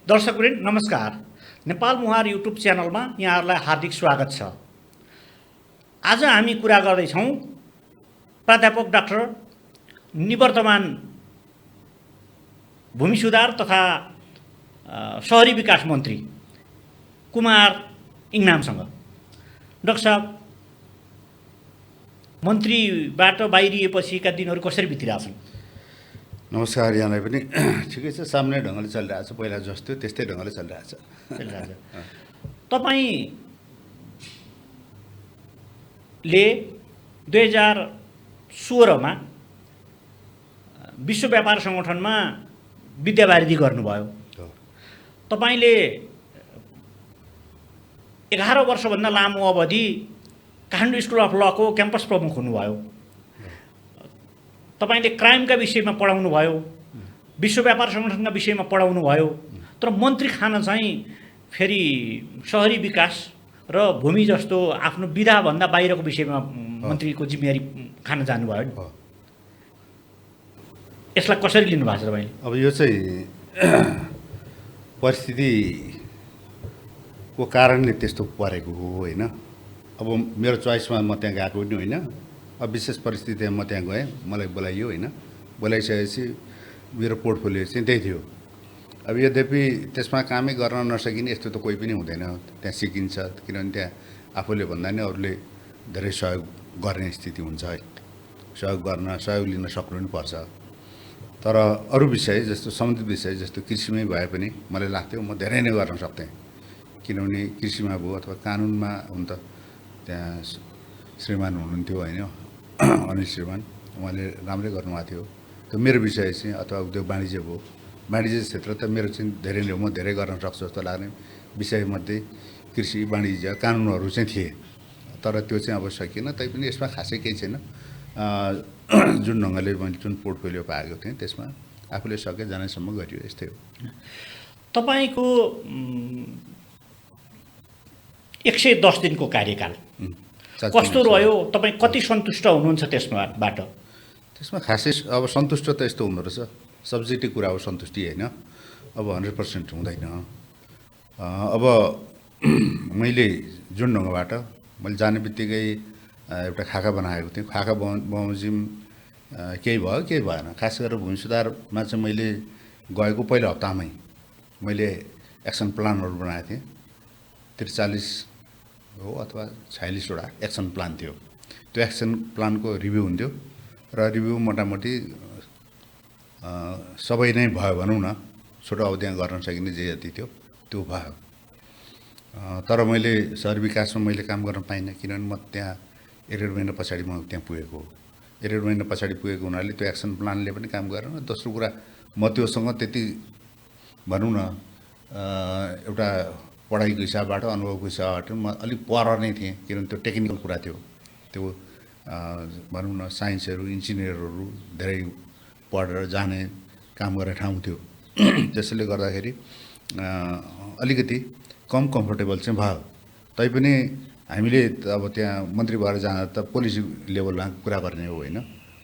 दर्शकवृन्द नमस्कार। नेपाल मुहार युट्युब च्यानलमा यहाँहरूलाई हार्दिक स्वागत छ। आज हामी कुरा गर्दैछौँ प्राध्यापक डाक्टर निवर्तमान भूमि सुधार तथा शहरी विकास मन्त्री कुमार इङनामसँग। डाक्टर साहब, मन्त्रीबाट बाहिरिएपछिका दिनहरू कसरी बितिरहेछन्? नमस्कार, यहाँलाई पनि ठिकै छ। सामान्य ढङ्गले चलिरहेको छ, पहिला जस्तो त्यस्तै ढङ्गले चलिरहेको छ। तपाईँले 2016मा विश्व व्यापार सङ्गठनमा विद्यावारिधि गर्नुभयो। तपाईँले 11 वर्षभन्दा लामो अवधि काठमाडौँ स्कुल अफ लको क्याम्पस प्रमुख हुनुभयो। तपाईँले क्राइमका विषयमा पढाउनु भयो, विश्व व्यापार सङ्गठनका विषयमा पढाउनु भयो, तर मन्त्री खान चाहिँ फेरि शहरी विकास र भूमि जस्तो आफ्नो विधाभन्दा बाहिरको विषयमा मन्त्रीको जिम्मेवारी खान जानुभयो नि। यसलाई कसरी लिनुभएको छ तपाईँले? अब यो चाहिँ परिस्थितिको कारणले त्यस्तो परेको हो होइन। अब मेरो चोइसमा म त्यहाँ गएको पनि होइन। अब विशेष परिस्थितिमा म त्यहाँ गएँ, मलाई बोलाइयो होइन। बोलाइसकेपछि मेरो पोर्टफोलियो चाहिँ त्यही थियो। अब यद्यपि त्यसमा कामै गर्न नसकिने यस्तो त कोही पनि हुँदैन। त्यहाँ सिकिन्छ, किनभने त्यहाँ आफूले भन्दा नि अरूले धेरै सहयोग गर्ने स्थिति हुन्छ है। सहयोग लिन सक्नु पनि पर्छ। तर अरू विषय जस्तो सम्बन्धित विषय जस्तो कृषिमै भए पनि मलाई लाग्थ्यो म धेरै नै गर्न सक्थेँ, किनभने कृषिमा भयो अथवा कानुनमा हुन त त्यहाँ श्रीमान हुनुहुन्थ्यो होइन, अनिल श्रीमान, उहाँले राम्रै गर्नुभएको थियो। त्यो मेरो विषय चाहिँ अथवा उद्योग वाणिज्य भयो, वाणिज्य क्षेत्र त मेरो चाहिँ धेरै नै म धेरै गर्न सक्छु जस्तो लाग्ने विषयमध्ये कृषि वाणिज्य कानुनहरू चाहिँ थिए। तर त्यो चाहिँ अब सकिएन। तैपनि यसमा खासै केही छैन। जुन ढङ्गले मैले जुन पोर्टफोलियो पाएको थिएँ त्यसमा आफूले सके जानेसम्म गरियो, यस्तै हो। तपाईँको 110 दिनको कार्यकाल कस्तो रह्यो? तपाईँ कति सन्तुष्ट हुनुहुन्छ त्यसबाट? त्यसमा खासै अब सन्तुष्ट त यस्तो हुँदो रहेछ, सब्जेक्टिभ कुरा हो सन्तुष्टि होइन। अब 100% हुँदैन। अब मैले जुन ढङ्गबाट मैले जाने बित्तिकै एउटा खाका बनाएको थिएँ। खाका बमोजिम केही भयो केही भएन। खास गरेर भूमि सुधारमा चाहिँ मैले गएको पहिलो हप्तामै मैले एक्सन प्लानहरू बनाएको थिएँ। 43 हो अथवा 46वटा एक्सन प्लान थियो। त्यो एक्सन प्लानको रिभ्यू हुन्थ्यो र रिभ्यू मोटामोटी सबै नै भयो भनौँ न। छोटो अवधिमा गर्न सकिने जे जति थियो त्यो भयो। तर मैले शहर विकासमा मैले काम गर्न पाइनँ, किनभने म त्यहाँ 1.5 महिना पछाडि म त्यहाँ पुगेको हो। 1.5 महिना पछाडि पुगेको हुनाले त्यो एक्सन प्लानले पनि काम गरेन। दोस्रो कुरा, म त्योसँग त्यति भनौँ न एउटा पढाइको हिसाबबाट अनुभवको हिसाबबाट म अलिक पर नै थिएँ, किनभने त्यो टेक्निकल कुरा थियो। त्यो भनौँ न साइन्सहरू इन्जिनियरहरू धेरै पढेर जाने काम गर्ने ठाउँ थियो। त्यसैले गर्दाखेरि अलिकति कम कम्फोर्टेबल चाहिँ भयो। तैपनि हामीले अब त्यहाँ मन्त्री भएर जाँदा त पोलिसी लेभलमा कुरा गर्ने हो होइन।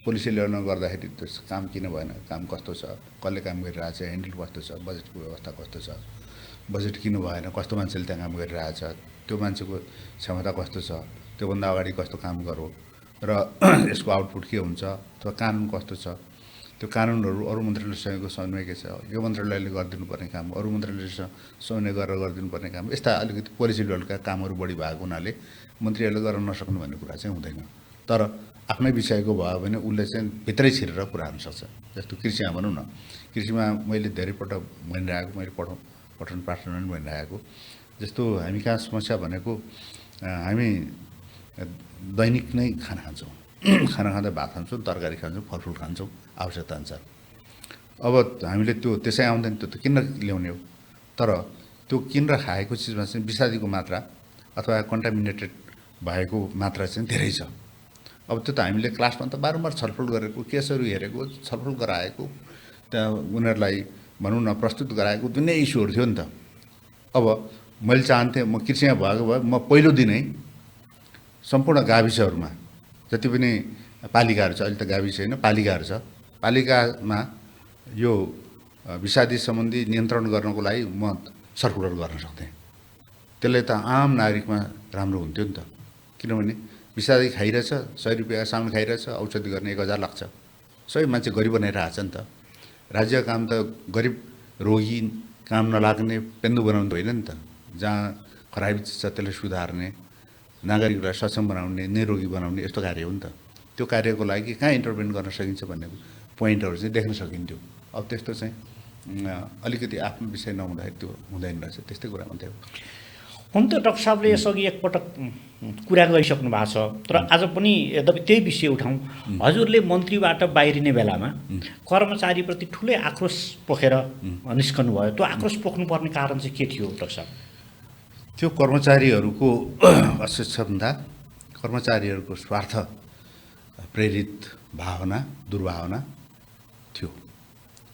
पोलिसी लेभलमा गर्दाखेरि त्यो काम किन भएन, काम कस्तो छ, कसले काम गरिरहेको छ, ह्यान्डल कस्तो छ, बजेटको व्यवस्था कस्तो छ, बजेट किन भएन, कस्तो मान्छेले त्यहाँ काम गरिरहेछ, त्यो मान्छेको क्षमता कस्तो छ, त्योभन्दा अगाडि कस्तो काम गरौँ र यसको आउटपुट के हुन्छ, अथवा कानुन कस्तो छ, त्यो कानुनहरू अरू मन्त्रालयसँगको समन्वय के छ, यो मन्त्रालयले गरिदिनुपर्ने काम अरू मन्त्रालयसँग समन्वय गरेर गरिदिनुपर्ने काम, यस्ता अलिकति पोलिसी लेभलका कामहरू बढी भएको हुनाले मन्त्रीहरूले गर्न नसक्नु भन्ने कुरा चाहिँ हुँदैन। तर आफ्नै विषयको भयो भने उसले चाहिँ भित्रै छिरेर कुरा गर्न सक्छ। जस्तो कृषिमा भनौँ न, कृषिमा मैले धेरैपल्ट भनिरहेको, मैले पठन पाठनमा पनि भनिरहेको जस्तो हामी कहाँ समस्या भनेको हामी दैनिक नै खाना खान्छौँ। खाना खाँदा भात खान्छौँ, तरकारी खान्छौँ, फलफुल खान्छौँ आवश्यकता अनुसार। अब हामीले त्यो त्यसै आउँदैन, त्यो त किनेर ल्याउने हो। तर त्यो किनेर खाएको चिजमा चाहिँ विषादीको मात्रा अथवा कन्टामिनेटेड भएको मात्रा चाहिँ धेरै छ। अब त्यो त हामीले क्लासमा त बारम्बार छलफल गरेको, केसहरू हेरेको, छलफल गराएको, त्यहाँ उनीहरूलाई भनौँ न प्रस्तुत गराएको दुनियाँ इस्युहरू थियो नि त। अब मैले चाहन्थेँ म कृषिमा भएको भए म पहिलो दिनै सम्पूर्ण गाविसहरूमा जति पनि पालिकाहरू छ, अहिले त गाविस होइन पालिकाहरू छ, पालिकामा यो विषादी सम्बन्धी नियन्त्रण गर्नको लागि म सर्कुलर गर्न सक्थेँ। त्यसले त आम नागरिकमा राम्रो हुन्थ्यो नि त, किनभने विषादी खाइरहेछ, 100 रुपियाँ सामान खाइरहेछ, औषधि गर्ने 1000 लाग्छ। सबै मान्छे गरिब बनाइरहेछ नि त। राज्यको काम त गरिब रोगी काम नलाग्ने पेन्दु बनाउनु होइन नि त। जहाँ खराबी छ त्यसलाई सुधार्ने, नागरिकलाई सक्षम बनाउने, निरोगी बनाउने यस्तो कार्य हो नि त। त्यो कार्यको लागि कहाँ इन्टरभेन गर्न सकिन्छ भन्ने पोइन्टहरू चाहिँ देख्न सकिन्थ्यो। अब त्यस्तो चाहिँ अलिकति आफ्नो विषय नहुँदाखेरि त्यो हुँदैन रहेछ, त्यस्तै कुरा हुन्थ्यो। हुन त डाक्टर साहबले यसअघि एकपटक कुरा गरिसक्नु भएको छ, तर आज पनि यद्यपि त्यही विषय उठाउँ। हजुरले मन्त्रीबाट बाहिरिने बेलामा कर्मचारीप्रति ठुलै आक्रोश पोखेर निस्कनु भयो। त्यो आक्रोश पोख्नुपर्ने कारण चाहिँ के थियो डाक्टर साहब? त्यो कर्मचारीहरूको अस्वच्छता, कर्मचारीहरूको स्वार्थ प्रेरित भावना, दुर्भावना थियो।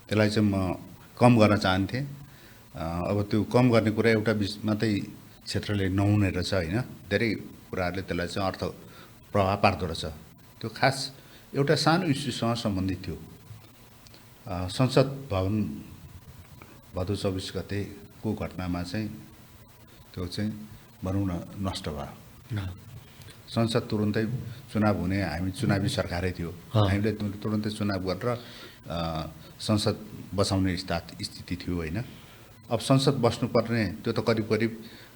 त्यसलाई चाहिँ म कम गर्न चाहन्थेँ। अब त्यो कम गर्ने कुरा एउटा मात्रै क्षेत्रले नहुने रहेछ होइन, धेरै कुराहरूले त्यसलाई चाहिँ अर्थ प्रभाव पार्दो रहेछ। त्यो खास एउटा सानो इस्युसँग सम्बन्धित थियो। संसद भवन भदौ 24 गतेको घटनामा चाहिँ त्यो चाहिँ भनौँ न नष्ट भयो। संसद तुरुन्तै चुनाव हुने, हामी चुनावी सरकारै थियो, हामीले तुरुन्तै चुनाव गरेर संसद बचाउने स्थिति थियो होइन। अब संसद बस्नुपर्ने त्यो त करिब करिब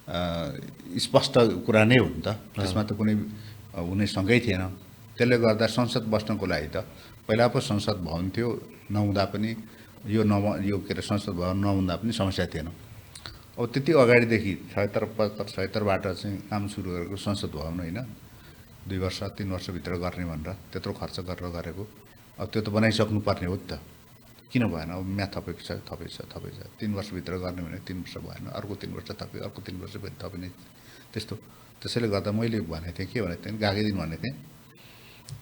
स्पष्ट कुरा नै हो नि त, त्यसमा त कुनै हुने सँगै थिएन। त्यसले गर्दा संसद बस्नको लागि त पहिला पो संसद भवन थियो, नहुँदा पनि यो के अरे संसद भवन नहुँदा पनि समस्या थिएन। अब त्यति अगाडिदेखि 76-75बाट चाहिँ काम सुरु गरेको संसद भवन होइन, 2 वर्ष 3 वर्षभित्र गर्ने भनेर त्यत्रो खर्च गरेर गरेको। अब त्यो त बनाइसक्नु पर्ने हो नि त, किन भएन? अब म्याथ थपेको छ, 3 वर्षभित्र गर्ने भने 3 वर्ष भएन, अर्को 3 वर्ष थप्यो, अर्को 3 वर्ष थपिने त्यस्तो। त्यसैले गर्दा मैले भनेको थिएँ, के भनेको थिएँ, गएको दिन भनेको थिएँ,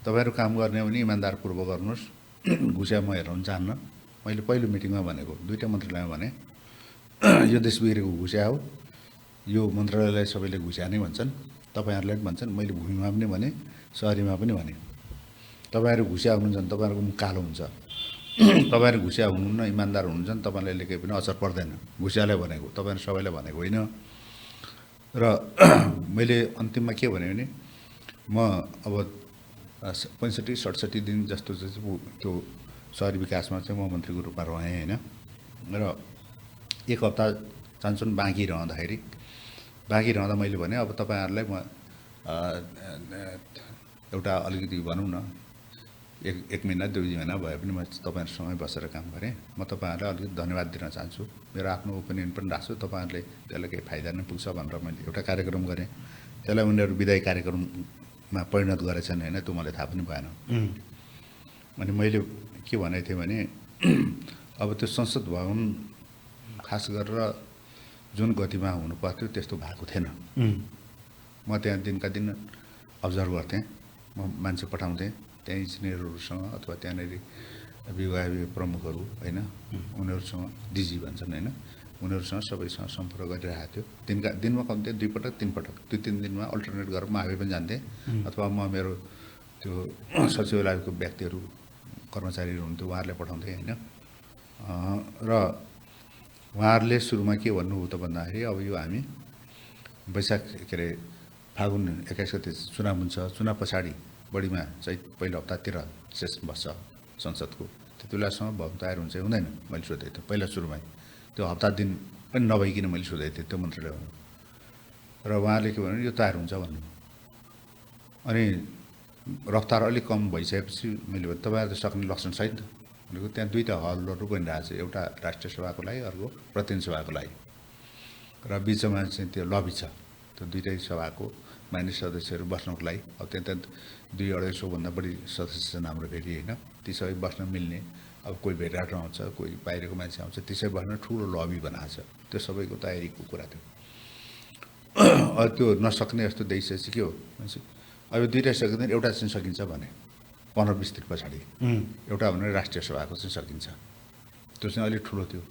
तपाईँहरू काम गर्ने हो भने इमान्दारपूर्वक गर्नुहोस्, घुसिया म हेराउनु चाहन्न। मैले पहिलो मिटिङमा भनेको, 2टा मन्त्रालयमा भने यो देश बिग्रेको घुसिया हो, यो मन्त्रालयलाई सबैले घुसिया नै भन्छन्, तपाईँहरूलाई पनि भन्छन्। मैले भूमिमा पनि भने, सहरीमा पनि भने, तपाईँहरू घुसिया हुनुहुन्छ भने तपाईँहरूको मुख कालो हुन्छ, तपाईँहरू घुसिया हुनुहुन्न, इमान्दार हुनुहुन्छ भने तपाईँलाई केही पनि असर पर्दैन। घुसियालाई भनेको, तपाईँहरू सबैलाई भनेको होइन। र मैले अन्तिममा के भने म अब 65-67 दिन जस्तो चाहिँ त्यो सहरी विकासमा चाहिँ म मन्त्रीको रूपमा रहेँ होइन। र 1 हप्ता चान्चुन बाँकी रहँदा मैले भने अब तपाईँहरूलाई म एउटा अलिकति भनौँ न 1 महिना 2 महिना भए पनि म तपाईँहरूसँगै बसेर काम गरेँ। म तपाईँहरूलाई अलिकति धन्यवाद दिन चाहन्छु, मेरो आफ्नो ओपिनियन पनि राख्छु, तपाईँहरूले त्यसलाई केही फाइदा नै पुग्छ भनेर मैले एउटा कार्यक्रम गरेँ। त्यसलाई उनीहरू विदायी कार्यक्रममा परिणत गरेछन् होइन, त्यो मलाई थाहा पनि भएन। अनि मैले के भनेको थिएँ भने अब त्यो संसद भवन खास गरेर जुन गतिमा हुनु पर्थ्यो त्यस्तो भएको थिएन। म त्यहाँ दिनका दिन अब्जर्भ गर्थेँ, म मान्छे पठाउँथेँ त्यहाँ इन्जिनियरहरूसँग अथवा त्यहाँनिर विभाग प्रमुखहरू होइन, उनीहरूसँग डिजी भन्छन् होइन, उनीहरूसँग सबैसँग सम्पर्क गरिरहेको थियो। दिनमा कम्ती 2 पटक 3 पटक 2-3 दिनमा अल्टरनेट गरेर म आफै पनि जान्थेँ, अथवा म मेरो त्यो सचिवालयको व्यक्तिहरू कर्मचारीहरू हुन्थ्यो उहाँहरूले पठाउँथेँ होइन। र उहाँहरूले सुरुमा के भन्नुभयो त भन्दाखेरि अब यो हामी वैशाख के अरे फागुन 21 गते चुनाव हुन्छ, चुनाव पछाडि बढीमा चाहिँ पहिलो हप्तातिर सेसन बस्छ संसदको, त्यति बेलासम्म भवन तयार हुन्छ हुँदैन मैले सोधेको थिएँ पहिला सुरुमै। त्यो हप्ता दिन पनि नभइकन मैले सोधेको थिएँ त्यो मन्त्रालयमा। र उहाँले के भन्नु, यो तयार हुन्छ भन्नु। अनि रफ्तार अलिक कम भइसकेपछि मैले भने तपाईँहरू त सक्ने लक्षण छैन त भनेको। त्यहाँ 2टा हलहरू बनिरहेको छ, एउटा राष्ट्रिय सभाको लागि, अर्को प्रतिनिधि सभाको लागि, र बिचमा चाहिँ त्यो लबी छ, त्यो 2टै सभाको मान्य सदस्यहरू बस्नको लागि। अब त्यहाँ 200-250 भन्दा बढी सदस्य छन् हाम्रो फेरि होइन, ती सबै बस्न मिल्ने। अब कोही भेटघाट आउँछ, कोही बाहिरको मान्छे आउँछ, त्यसै बस्न ठुलो लबी बनाएको छ, त्यो सबैको तयारीको कुरा थियो। त्यो नसक्ने जस्तो देखिसकेपछि के हो मान्छे, अब 2टा सकिँदैन, एउटा चाहिँ सकिन्छ भने 15-20 दिन पछाडि एउटा भने राष्ट्रिय सभाको चाहिँ सकिन्छ, त्यो चाहिँ अलिक ठुलो थियो।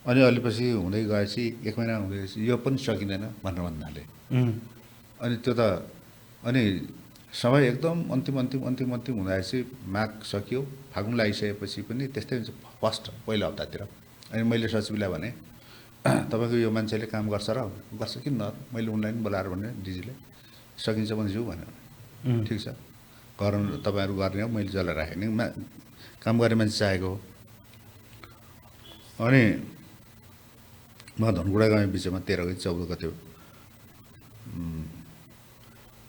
अनि अलि पछि हुँदै गएपछि 1 महिना हुँदै गएपछि यो पनि सकिँदैन भनेर भन्नाले अनि त्यो त अनि समय एकदम अन्तिम हुँदाखेरि माघ सकियो, फागुन लागिसकेपछि पनि त्यस्तै हुन्छ। फर्स्ट पहिलो हप्तातिर अनि मैले सचिवलाई भने तपाईँको यो मान्छेले काम गर्छ र गर्छ किन न मैले उनलाई पनि बोलाएर भने डिजीले सकिन्छ भने जाउँ भनेर ठिक छ गर्न तपाईँहरू गर्ने हो मैले जसलाई राखेँ नि काम गर्ने मान्छे चाहेको हो अनि म धनकुटा गएँ बिचमा 13 गते 14 गते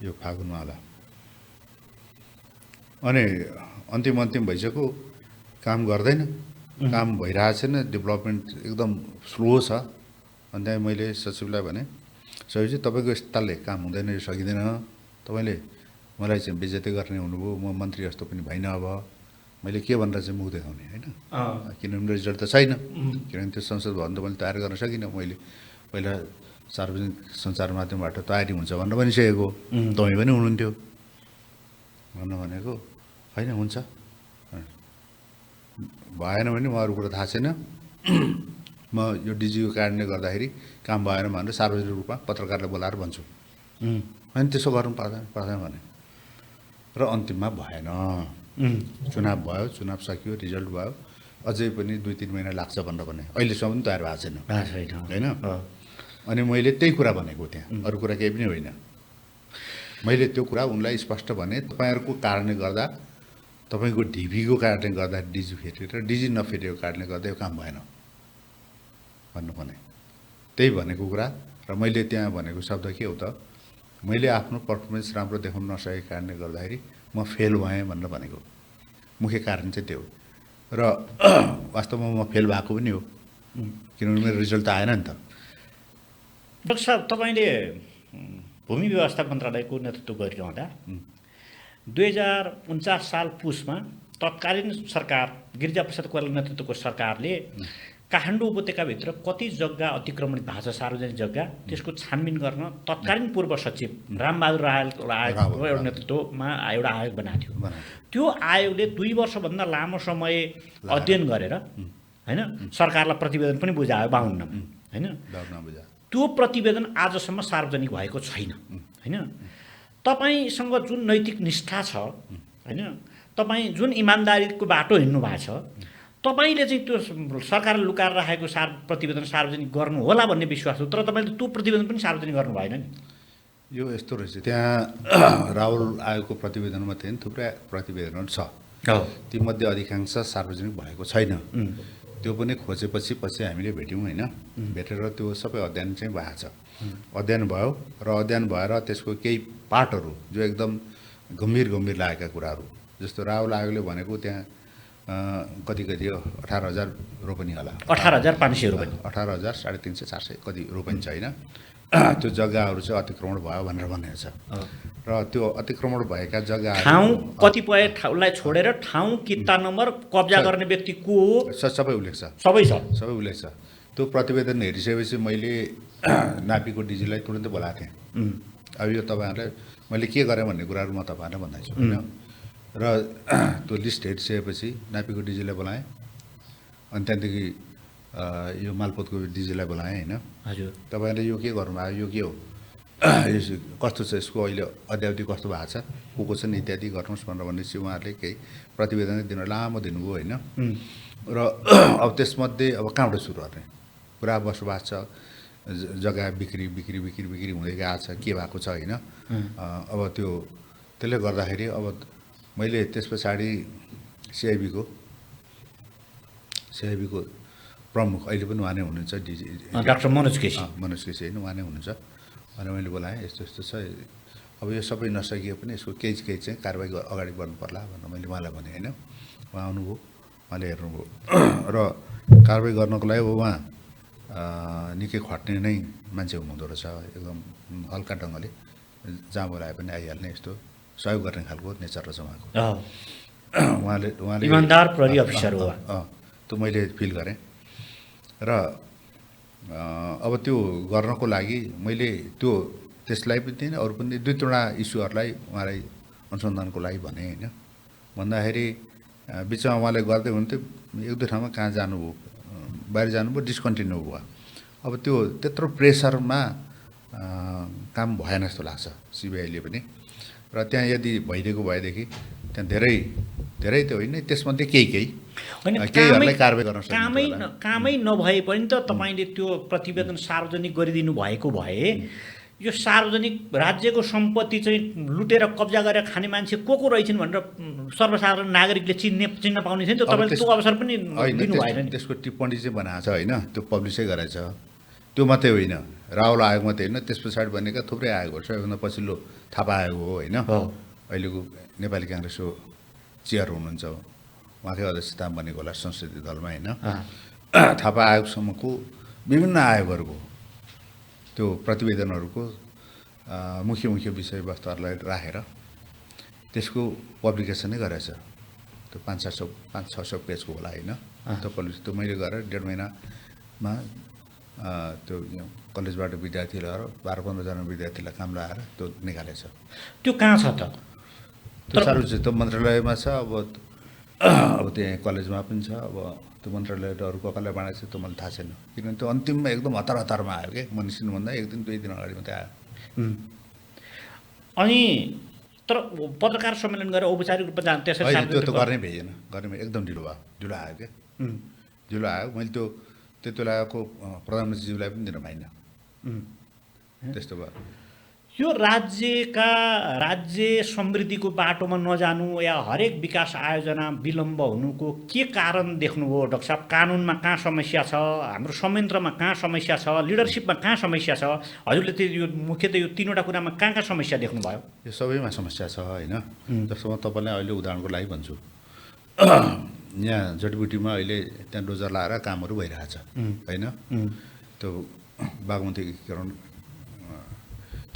यो फागुनमा होला अनि अन्तिम भइसक्यो काम गर्दैन काम भइरहेको छैन डेभलपमेन्ट एकदम स्लो छ अनि त्यहाँ मैले सचिवलाई भने सचिवजी तपाईँको यस्ताले काम हुँदैन यो सकिँदैन तपाईँले मलाई चाहिँ बेइज्जती गर्ने हुनुभयो म मन्त्री जस्तो पनि भइन अब मैले के भनेर चाहिँ मुख देखाउने होइन किनभने रिजल्ट त छैन किनभने त्यो संसद भवन त मैले तयार गर्न सकिनँ मैले पहिला सार्वजनिक सञ्चार माध्यमबाट तयारी हुन्छ भनेर भनिसकेको तपाईँ पनि हुनुहुन्थ्यो भन्न भनेको होइन हुन्छ भएन भने म अरू कुरा थाहा छैन म यो डिजीको कारणले गर्दाखेरि काम भएन भनेर सार्वजनिक रूपमा पत्रकारलाई बोलाएर भन्छु होइन त्यसो गर्नु पर्दैन भने र अन्तिममा भएन चुनाव भयो चुनाव सकियो रिजल्ट भयो अझै पनि 2-3 महिना लाग्छ भनेर भने अहिलेसम्म पनि तयार भएको छैन होइन अनि मैले त्यही कुरा भनेको त्यहाँ अरू कुरा केही पनि होइन मैले त्यो कुरा उनलाई स्पष्ट भने तपाईँहरूको कारणले गर्दा तपाईँको ढिबीको कारणले गर्दा डिजी फेरेर डिजी नफेरेको कारणले गर्दा यो काम भएन भन्नु भने त्यही भनेको कुरा र मैले त्यहाँ भनेको शब्द के हो त मैले आफ्नो पर्फर्मेन्स राम्रो देखाउन नसकेको कारणले गर्दाखेरि म फेल भएँ भनेर भनेको मुख्य कारण चाहिँ त्यो र वास्तवमा म फेल भएको पनि हो किनभने मेरो रिजल्ट त आएन नि त डाक्टर साहब तपाईँले भूमि व्यवस्था मन्त्रालयको नेतृत्व गरिरहँदा 2049 साल पुसमा तत्कालीन सरकार गिरिजाप्रसाद कोइराला नेतृत्वको सरकारले काठमाडौँ उपत्यकाभित्र कति जग्गा अतिक्रमण भएको छ सार्वजनिक जग्गा त्यसको छानबिन गर्न तत्कालीन पूर्व सचिव रामबहादुर रायलको एउटा नेतृत्वमा एउटा आयोग बनाएको थियो त्यो आयोगले 2 वर्षभन्दा लामो समय अध्ययन गरेर होइन सरकारलाई प्रतिवेदन पनि बुझायो 52 होइन त्यो प्रतिवेदन आजसम्म सार्वजनिक भएको छैन होइन तपाईसँग जुन नैतिक निष्ठा छ होइन तपाईँ जुन इमान्दारीको बाटो हिँड्नु भएको छ तपाईँले चाहिँ त्यो सरकारले लुकाएर राखेको प्रतिवेदन सार्वजनिक गर्नु होला भन्ने विश्वास हो तर तपाईँले त्यो प्रतिवेदन पनि सार्वजनिक गर्नु भएन नि यो यस्तो रहेछ त्यहाँ राहुल आयोगको प्रतिवेदनमा चाहिँ थुप्रै प्रतिवेदनहरू छ तीमध्ये अधिकांश सार्वजनिक भएको छैन त्यो पनि खोजेपछि हामीले भेट्यौँ होइन भेटेर त्यो सबै अध्ययन चाहिँ भएको छ अध्ययन भयो र अध्ययन भएर त्यसको केही पार्टहरू जो एकदम गम्भीर लागेका कुराहरू जस्तो राहुल आयोगले भनेको त्यहाँ कति 18,000 रोपनी होला 18,500 रोपनी 18,000 350 400 कति रोपनी छ होइन त्यो जग्गाहरू चाहिँ अतिक्रमण भयो भनेर भनेको छ र त्यो अतिक्रमण भएका जग्गा ठाउँ कतिपय ठाउँलाई छोडेर ठाउँ किता नम्बर कब्जा गर्ने व्यक्ति को हो सबै उल्लेख छ सबै उल्लेख छ त्यो प्रतिवेदन हेरिसकेपछि मैले नापीको डिजीलाई तुरुन्तै बोलाएको थिएँ अब यो तपाईँहरूलाई मैले के गरेँ भन्ने कुराहरू म तपाईँहरूलाई भन्दैछु होइन र त्यो लिस्ट हेरिसकेपछि नापीको डिजीलाई बोलाएँ अनि त्यहाँदेखि यो मालपोतको डिजीलाई बोलाएँ होइन हजुर तपाईँहरूले यो के गर्नुभयो यो के हो यो कस्तो छ यसको अहिले अद्यावधि कस्तो भएको छ को छन् इत्यादि गर्नुहोस् भनेर भनेपछि उहाँहरूले केही प्रतिवेदन दिन लामो दिनुभयो होइन र अब त्यसमध्ये अब कहाँबाट सुरु गर्ने पुरा बसोबास छ जग्गा बिक्री हुँदै गएको छ के भएको छ होइन अब त्यसले गर्दाखेरि अब मैले त्यस पछाडि सिआइबीको प्रमुख अहिले पनि उहाँ नै हुनुहुन्छ डिजी डाक्टर मनोज केसी होइन उहाँ नै हुनुहुन्छ भनेर मैले बोलाएँ यस्तो छ अब यो सबै नसकिए पनि यसको केही चाहिँ कारबाही अगाडि बढ्नु पर्ला भनेर मैले उहाँलाई भनेँ होइन उहाँ आउनुभयो उहाँले हेर्नुभयो र कारबाही गर्नको लागि उहाँ निकै खट्ने नै मान्छे हुनुहुँदो रहेछ एकदम हल्का ढङ्गले जहाँ बोलाए पनि आइहाल्ने यस्तो सहयोग गर्ने खालको नेचर रहेछ उहाँले इमानदार प्रहरी अफिसर हो त्यो मैले फिल गरेँ र अब त्यो गर्नको लागि मैले त्यसलाई पनि दिएँ अरू पनि 2-3वटा इस्युहरूलाई उहाँलाई अनुसन्धानको लागि भने होइन भन्दाखेरि बिचमा उहाँले गर्दै हुन्थ्यो 1-2 ठाउँमा कहाँ जानुभयो बाहिर जानुभयो डिस्कन्टिन्यू भयो अब त्यो त्यत्रो प्रेसरमा काम भएन जस्तो लाग्छ सिबिआईले पनि र त्यहाँ यदि भइदिएको भएदेखि त्यहाँ धेरै त होइन त्यसमध्ये केही होइन केहीहरूलाई कारबाही गर्न सकिन्छ कामै होला। कामै नभए पनि त तपाईँले त्यो प्रतिवेदन सार्वजनिक गरिदिनु भएको भए यो सार्वजनिक राज्यको सम्पत्ति चाहिँ लुटेर कब्जा गरेर खाने मान्छे को रहेछन् भनेर सर्वसाधारण नागरिकले चिन्न पाउने थियो नि त। तपाईँले त्यो अवसर पनि दिनु भएन नि। त्यसको टिप्पणी चाहिँ बनाएको छ होइन, त्यो पब्लिसै गराएछ। त्यो मात्रै होइन, राहुल आयोग मात्रै होइन, त्यस पछाडि बनेका थुप्रै आयोगहरू छ। सबैभन्दा पछिल्लो थापा आयोग हो होइन, अहिलेको नेपाली काङ्ग्रेसको चेयर हुनुहुन्छ, उहाँकै अध्यक्षतामा बनेको होला संसदीय दलमा होइन। थापा आयोगसम्मको विभिन्न आयोगहरूको त्यो प्रतिवेदनहरूको मुख्य मुख्य विषयवस्तुहरूलाई राखेर त्यसको पब्लिकेसनै गरेछ। त्यो 500-600 पेजको होला होइन, त्यो पब्लिस त्यो मैले गरेर 1.5 महिनामा त्यो कलेजबाट विद्यार्थीहरू 12-15 जना विद्यार्थीलाई काम लगाएर त्यो निकालेछ। त्यो कहाँ छ त? त्यो सार्वजनिक त्यो मन्त्रालयमा छ। अब त्यहाँ कलेजमा पनि छ। अब त्यो मन्त्रालयले अरू कसलाई बाँडेको छ त्यो मलाई थाहा छैन, किनभने त्यो अन्तिममा एकदम हतारमा आयो कि म निस्किनुभन्दा 1 दिन 2 दिन अगाडि मात्रै आयो। अनि तर पत्रकार सम्मेलन गरेर औपचारिक रूपमा जान त्यसरी त्यो त गर्नै भएन, एकदम ढिलो भयो, ढिलो आयो क्या, ढिलो आयो। मैले त्यो त्यति बेलाको प्रधानमन्त्रीज्यूलाई पनि दिन पाइनँ, त्यस्तो भयो। यो राज्य समृद्धिको बाटोमा नजानु या हरेक विकास आयोजना विलम्ब हुनुको के कारण देख्नुभयो डाक्टर साहब? कानुनमा कहाँ समस्या छ, हाम्रो संयन्त्रमा कहाँ समस्या छ, लिडरसिपमा कहाँ समस्या छ? हजुरले त्यो यो मुख्यतः यो 3वटा कुरामा कहाँ समस्या देख्नुभयो? यो सबैमा समस्या छ होइन। जस्तो म तपाईँलाई अहिले उदाहरणको लागि भन्छु, यहाँ जडीबुटीमा अहिले त्यहाँ डोजर लाएर कामहरू भइरहेछ होइन। त्यो बागमती एकीकरण,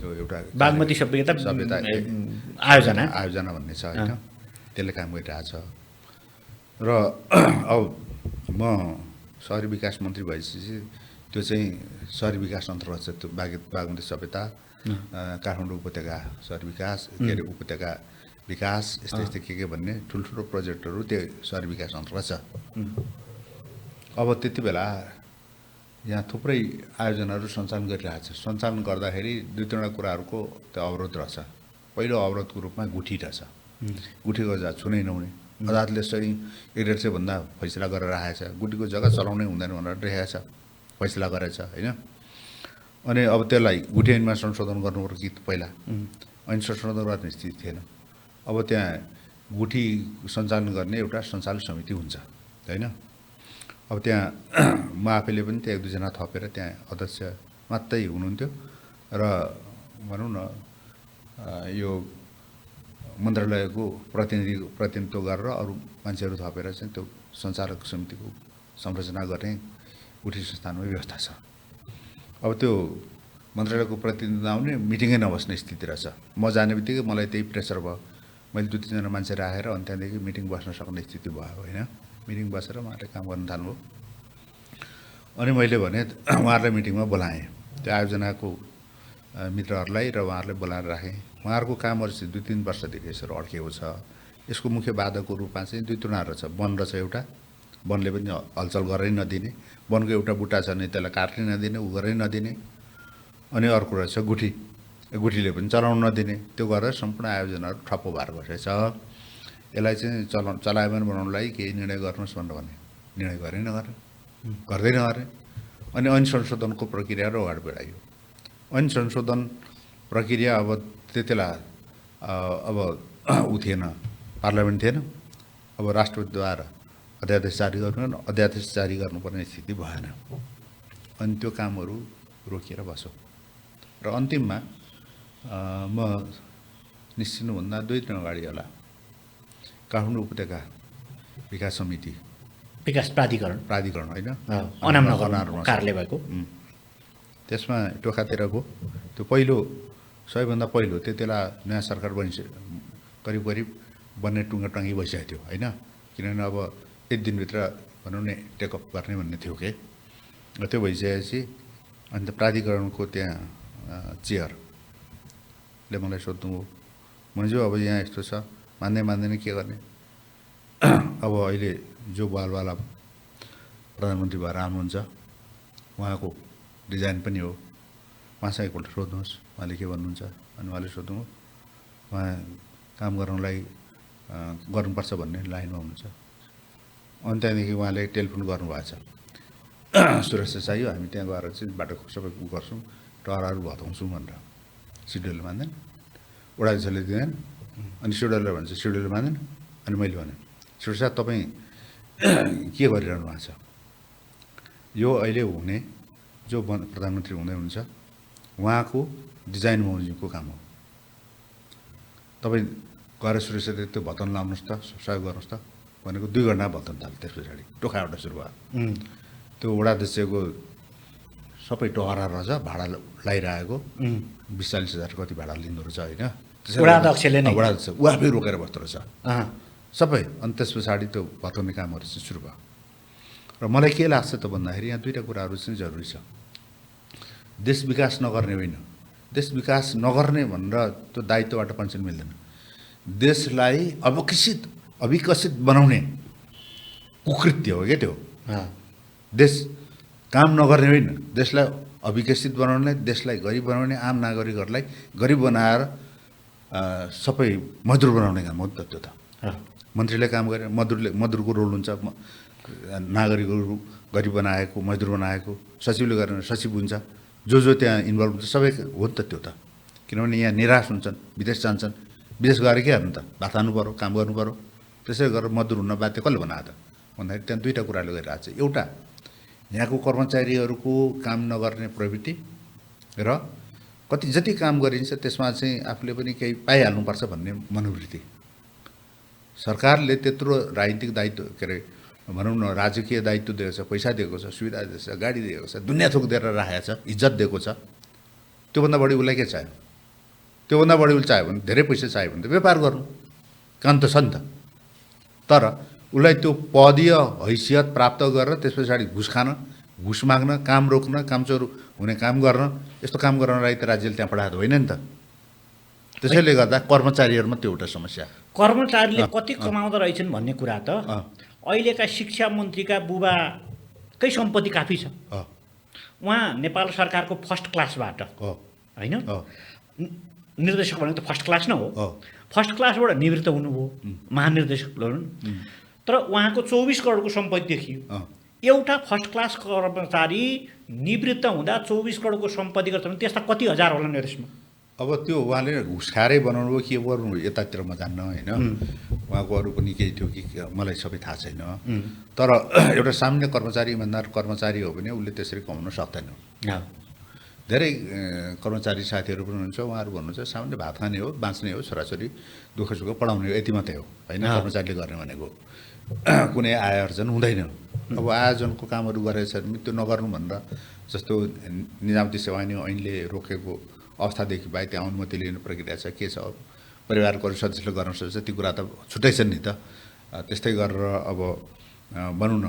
त्यो एउटा बागमती सभ्यता आयोजना भन्ने छ होइन, त्यसले काम गरिरहेछ। र अब म सहरी विकास मन्त्री भएपछि त्यो चाहिँ सहरी विकास अन्तर्गत छ। त्यो बागमती सभ्यता, काठमाडौँ उपत्यका सहरी विकास, के अरे उपत्यका विकास, यस्तै के भन्ने ठुल्ठुलो प्रोजेक्टहरू त्यो सहरी विकास अन्तर्गत छ। अब त्यति बेला यहाँ थुप्रै आयोजनाहरू सञ्चालन गरिरहेछ। सञ्चालन गर्दाखेरि 2-3वटा कुराहरूको त्यो अवरोध रहेछ। पहिलो अवरोधको रूपमा गुठी रहेछ। गुठीको जग्गा छुनै नहुने, अदालतले सही 1.5 सयभन्दा फैसला गरेर राखेको छ। गुठीको जग्गा चलाउनै हुँदैन भनेर लेखेको छ, फैसला गरेछ होइन। अनि अब त्यसलाई गुठी ऐनमा संशोधन गर्नुपर्छ कि पहिला ऐन संशोधन गर्ने स्थिति थिएन। अब त्यहाँ गुठी सञ्चालन गर्ने एउटा सञ्चालक समिति हुन्छ होइन। अब त्यहाँ म आफैले पनि त्यहाँ 1-2 जना थपेर त्यहाँ अध्यक्ष मात्रै हुनुहुन्थ्यो र भनौँ न यो मन्त्रालयको प्रतिनिधित्व गरेर अरू मान्छेहरू थपेर चाहिँ त्यो सञ्चालक समितिको संरचना गर्ने गुठी संस्थानमा व्यवस्था छ। अब त्यो मन्त्रालयको प्रतिनिधि आउने मिटिङै नबस्ने स्थिति रहेछ। म जाने बित्तिकै मलाई त्यही प्रेसर भयो, मैले 2-3 जना मान्छे राखेर अनि त्यहाँदेखि मिटिङ बस्न सक्ने स्थिति भयो होइन। मिटिङ बसेर उहाँहरूले काम गर्न थाल्नुभयो। अनि मैले भने उहाँहरूलाई मिटिङमा बोलाएँ, त्यो आयोजनाको मित्रहरूलाई र उहाँहरूलाई बोलाएर राखेँ। उहाँहरूको कामहरू चाहिँ 2-3 वर्षदेखि यसरी अड्किएको छ। यसको मुख्य बाधाको रूपमा चाहिँ 2 तुनाहरू छ। वन रहेछ एउटा, वनले पनि हलचल गरेरै नदिने, वनको एउटा बुट्टा छ भने त्यसलाई काट्नै नदिने, उ गरेरै नदिने। अनि अर्को रहेछ गुठी, गुठीले पनि चलाउन नदिने। त्यो गरेर सम्पूर्ण आयोजनाहरू ठप्प भएर बसेको छ। यसलाई चाहिँ चलायमान बनाउनलाई केही निर्णय गर्नुहोस् भनेर भने, निर्णय गर्दै नगरे। अनि ऐन संशोधनको प्रक्रियाहरू अगाडि बढाइयो। ऐन संशोधन प्रक्रिया अब त्यतिबेला अब ऊ थिएन, पार्लियामेन्ट थिएन। अब राष्ट्रपतिद्वारा अध्यादेश जारी गर्नुपर्ने स्थिति भएन। अनि त्यो कामहरू रोकिएर बस्यो र अन्तिममा म निस्किनुभन्दा 2 दिन अगाडि होला काठमाडौँ उपत्यका विकास समिति, विकास प्राधिकरण होइन, अनामनगर कार्यालय भएको, त्यसमा टोखातिरको त्यो पहिलो सबैभन्दा पहिलो त्यतिबेला नयाँ सरकार करिब बन्ने टुङ्गा टङ्गी बसिरहेको थियो होइन। किनभने अब 1 दिनभित्र भनौँ न टेकअप गर्ने भन्ने थियो कि। त्यो भइसकेपछि अन्त प्राधिकरणको त्यहाँ चेयरले मलाई सोध्नुभयो, मन्जु अब यहाँ यस्तो छ, मान्दैन के गर्ने? अब अहिले जो बालवाला प्रधानमन्त्री भएर आउनुहुन्छ उहाँको डिजाइन पनि हो, उहाँसँग एकपल्ट सोध्नुहोस् उहाँले के भन्नुहुन्छ। अनि उहाँले सोध्नुभयो, उहाँ काम गर्नलाई गर्नुपर्छ भन्ने लाइनमा हुनुहुन्छ। अनि त्यहाँदेखि उहाँले टेलिफोन गर्नुभएको छ सुरक्षा चाहियो, हामी त्यहाँ गएर चाहिँ बाटो सबै गर्छौँ, टहरहरू भताउँछौँ भनेर। सिडिओले मान्दैन, वडाध्यक्षले दिँदैन, अनि सिडिओले भन्छ सिडिओले मान्दैन। अनि मैले भने सुरक्षा तपाईँ के गरिरहनु भएको छ? यो अहिले हुने जो प्रधानमन्त्री हुँदै हुनुहुन्छ उहाँको डिजाइन बमोजिमको काम हो। तपाईँ गएर सुरक्षाले त्यो भत्ताउन लाउनुहोस् त, सहयोग गर्नुहोस् त भनेको 2 घन्टा भत्ताउन थाल्यो। त्यस पछाडि टोखाबाट सुरु भयो। त्यो वडाध्यक्षको सबै टहरा रहेछ, भाडा लगाइरहेको 20-40 हजार कति भाडा लिँदो रहेछ होइन। वडाध्यक्षले नै वडाध्यक्ष ऊ आफै रोकेर बस्दो रहेछ सबै। अनि त्यस पछाडि त्यो भत्ताउने कामहरू चाहिँ सुरु भयो। र मलाई के लाग्छ त भन्दाखेरि यहाँ 2टा कुराहरू चाहिँ जरुरी छ। देश विकास नगर्ने होइन, देश विकास नगर्ने भनेर त्यो दायित्वबाट पेन्सन मिल्दैन। देशलाई अविकसित बनाउने कुकृत्य हो क्या त्यो। देश काम नगर्ने होइन, देशलाई अविकसित बनाउने, देशलाई गरिब बनाउने, आम नागरिकहरूलाई गरिब बनाएर सबै मजदुर बनाउने काम हो त त्यो त। मन्त्रीले काम गरे, मजदुरको रोल हुन्छ, नागरिकहरू गरिब बनाएको, मजदुर बनाएको, सचिवले गरेर सचिव हुन्छ, जो त्यहाँ इन्भल्भ हुन्छ सबै हो नि त त्यो त। किनभने यहाँ निराश हुन्छन्, विदेश जान्छन्, विदेश गएर के गर्नु त, भात खानु पऱ्यो, काम गर्नु पऱ्यो। त्यसै गरेर मजदुर हुन बाध्य कसले बनायो त भन्दाखेरि त्यहाँ 2टा कुराले गरिरहेको छ। एउटा यहाँको कर्मचारीहरूको काम नगर्ने प्रवृत्ति र जति काम गरिन्छ त्यसमा चाहिँ आफूले पनि केही पाइहाल्नुपर्छ भन्ने मनोवृत्ति। सरकारले त्यत्रो राजनीतिक दायित्व के अरे भनौँ न राजकीय दायित्व दिएको छ, पैसा दिएको छ, सुविधा दिएको छ, गाडी दिएको छ, दुनियाँ थोक दिएर राखेको छ, इज्जत दिएको छ। त्योभन्दा बढी उसलाई के चाहियो? त्योभन्दा बढी उसले चाहियो भने धेरै पैसा चाहियो भने त व्यापार गर्नु काम त छ नि त। तर उसलाई त्यो पदीय हैसियत प्राप्त गरेर त्यस पछाडि घुस खान, घुस माग्न, काम रोक्न, कामचोर हुने काम गर्न, यस्तो काम गर्नलाई त राज्यले त्यहाँ पठाएको होइन नि त। त्यसैले गर्दा कर्मचारीहरूमा त्यो एउटा समस्या। कर्मचारीले कति कमाउँदो रहेछन् भन्ने कुरा त अहिलेका शिक्षा मन्त्रीका बुबाकै सम्पत्ति काफी छ। उहाँ नेपाल सरकारको फर्स्ट क्लासबाट होइन, निर्देशक भनेको त फर्स्ट क्लास न हो, फर्स्ट क्लासबाट निवृत्त हुनुभयो, महानिर्देशक हुन्। तर उहाँको 24 करोडको सम्पत्ति देखियो। एउटा फर्स्ट क्लास कर्मचारी निवृत्त हुँदा 24 करोडको सम्पत्ति गर्छ भने त्यस्ता कति हजार होला नि देशमा? अब त्यो उहाँले घुस खाएरै बनाउनु भयो के गर्नु यतातिर म जान्न होइन, उहाँको अरू पनि केही थियो कि मलाई सबै थाहा छैन। तर एउटा सामान्य कर्मचारी, इमान्दार कर्मचारी हो भने उसले त्यसरी कमाउन सक्दैन। धेरै कर्मचारी साथीहरू पनि हुनुहुन्छ, उहाँहरू भन्नुहुन्छ सामान्य भात खाने हो, बाँच्ने हो, छोराछोरी दुःख सुख पढाउने हो, यति मात्रै हो होइन कर्मचारीले गर्ने भनेको। कुनै आय अर्जन हुँदैन। अब आय अर्जनको कामहरू गरेछ भने त्यो नगर्नु भनेर जस्तो निजामती सेवा ऐनले रोकेको अवस्थादेखि बाहेक त्यहाँ अनुमति लिने प्रक्रिया छ, के छ, परिवारको अरू सदस्यले गर्न सक्छ, ती कुरा त छुट्टै छन् नि त। त्यस्तै गरेर अब भनौँ न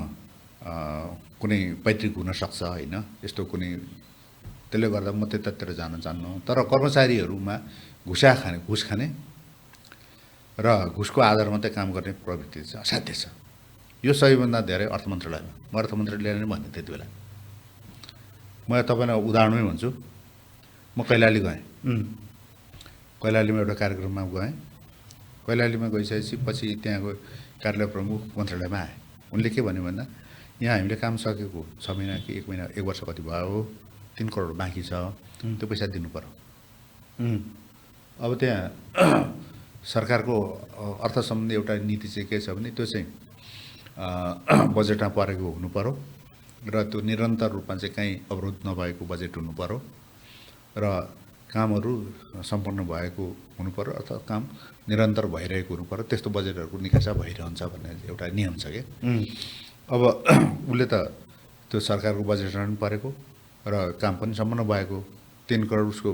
कुनै पैतृक हुनसक्छ होइन, यस्तो कुनै, त्यसले गर्दा म त्यतातिर जान चाहन्नु। तर कर्मचारीहरूमा घुस खाने र घुसको आधार मात्रै काम गर्ने प्रवृत्ति चाहिँ असाध्य छ। यो सबैभन्दा धेरै अर्थ मन्त्रालयमा, म अर्थ मन्त्रालयले नै भन्ने त्यति बेला। म तपाईँलाई उदाहरणमै भन्छु, म कैलाली गएँ, कैलालीमा एउटा कार्यक्रममा गएँ। कैलालीमा गइसकेपछि पछि त्यहाँको कार्यालय प्रमुख मन्त्रालयमा आए। उनले के भन्यो भन्दा यहाँ हामीले काम सकेको 6 महिना कि 1 महिना 1 वर्ष कति भयो, 3 करोड बाँकी छ, त्यो पैसा दिनु पर्यो। अब त्यहाँ सरकारको अर्थ सम्बन्धी एउटा नीति चाहिँ के छ भने त्यो चाहिँ बजेटमा परेको हुनु पर्यो र त्यो निरन्तर रूपमा चाहिँ कहीँ अवरोध नभएको बजेट हुनु पर्यो र कामहरू सम्पन्न भएको हुनु पर्यो अथवा काम निरन्तर भइरहेको हुनु पर्यो, त्यस्तो बजेटहरूको निकासा भइरहन्छ भन्ने एउटा नियम छ क्या। अब उसले त त्यो सरकारको बजेटमा पनि परेको र काम पनि सम्पन्न भएको, 3 करोड उसको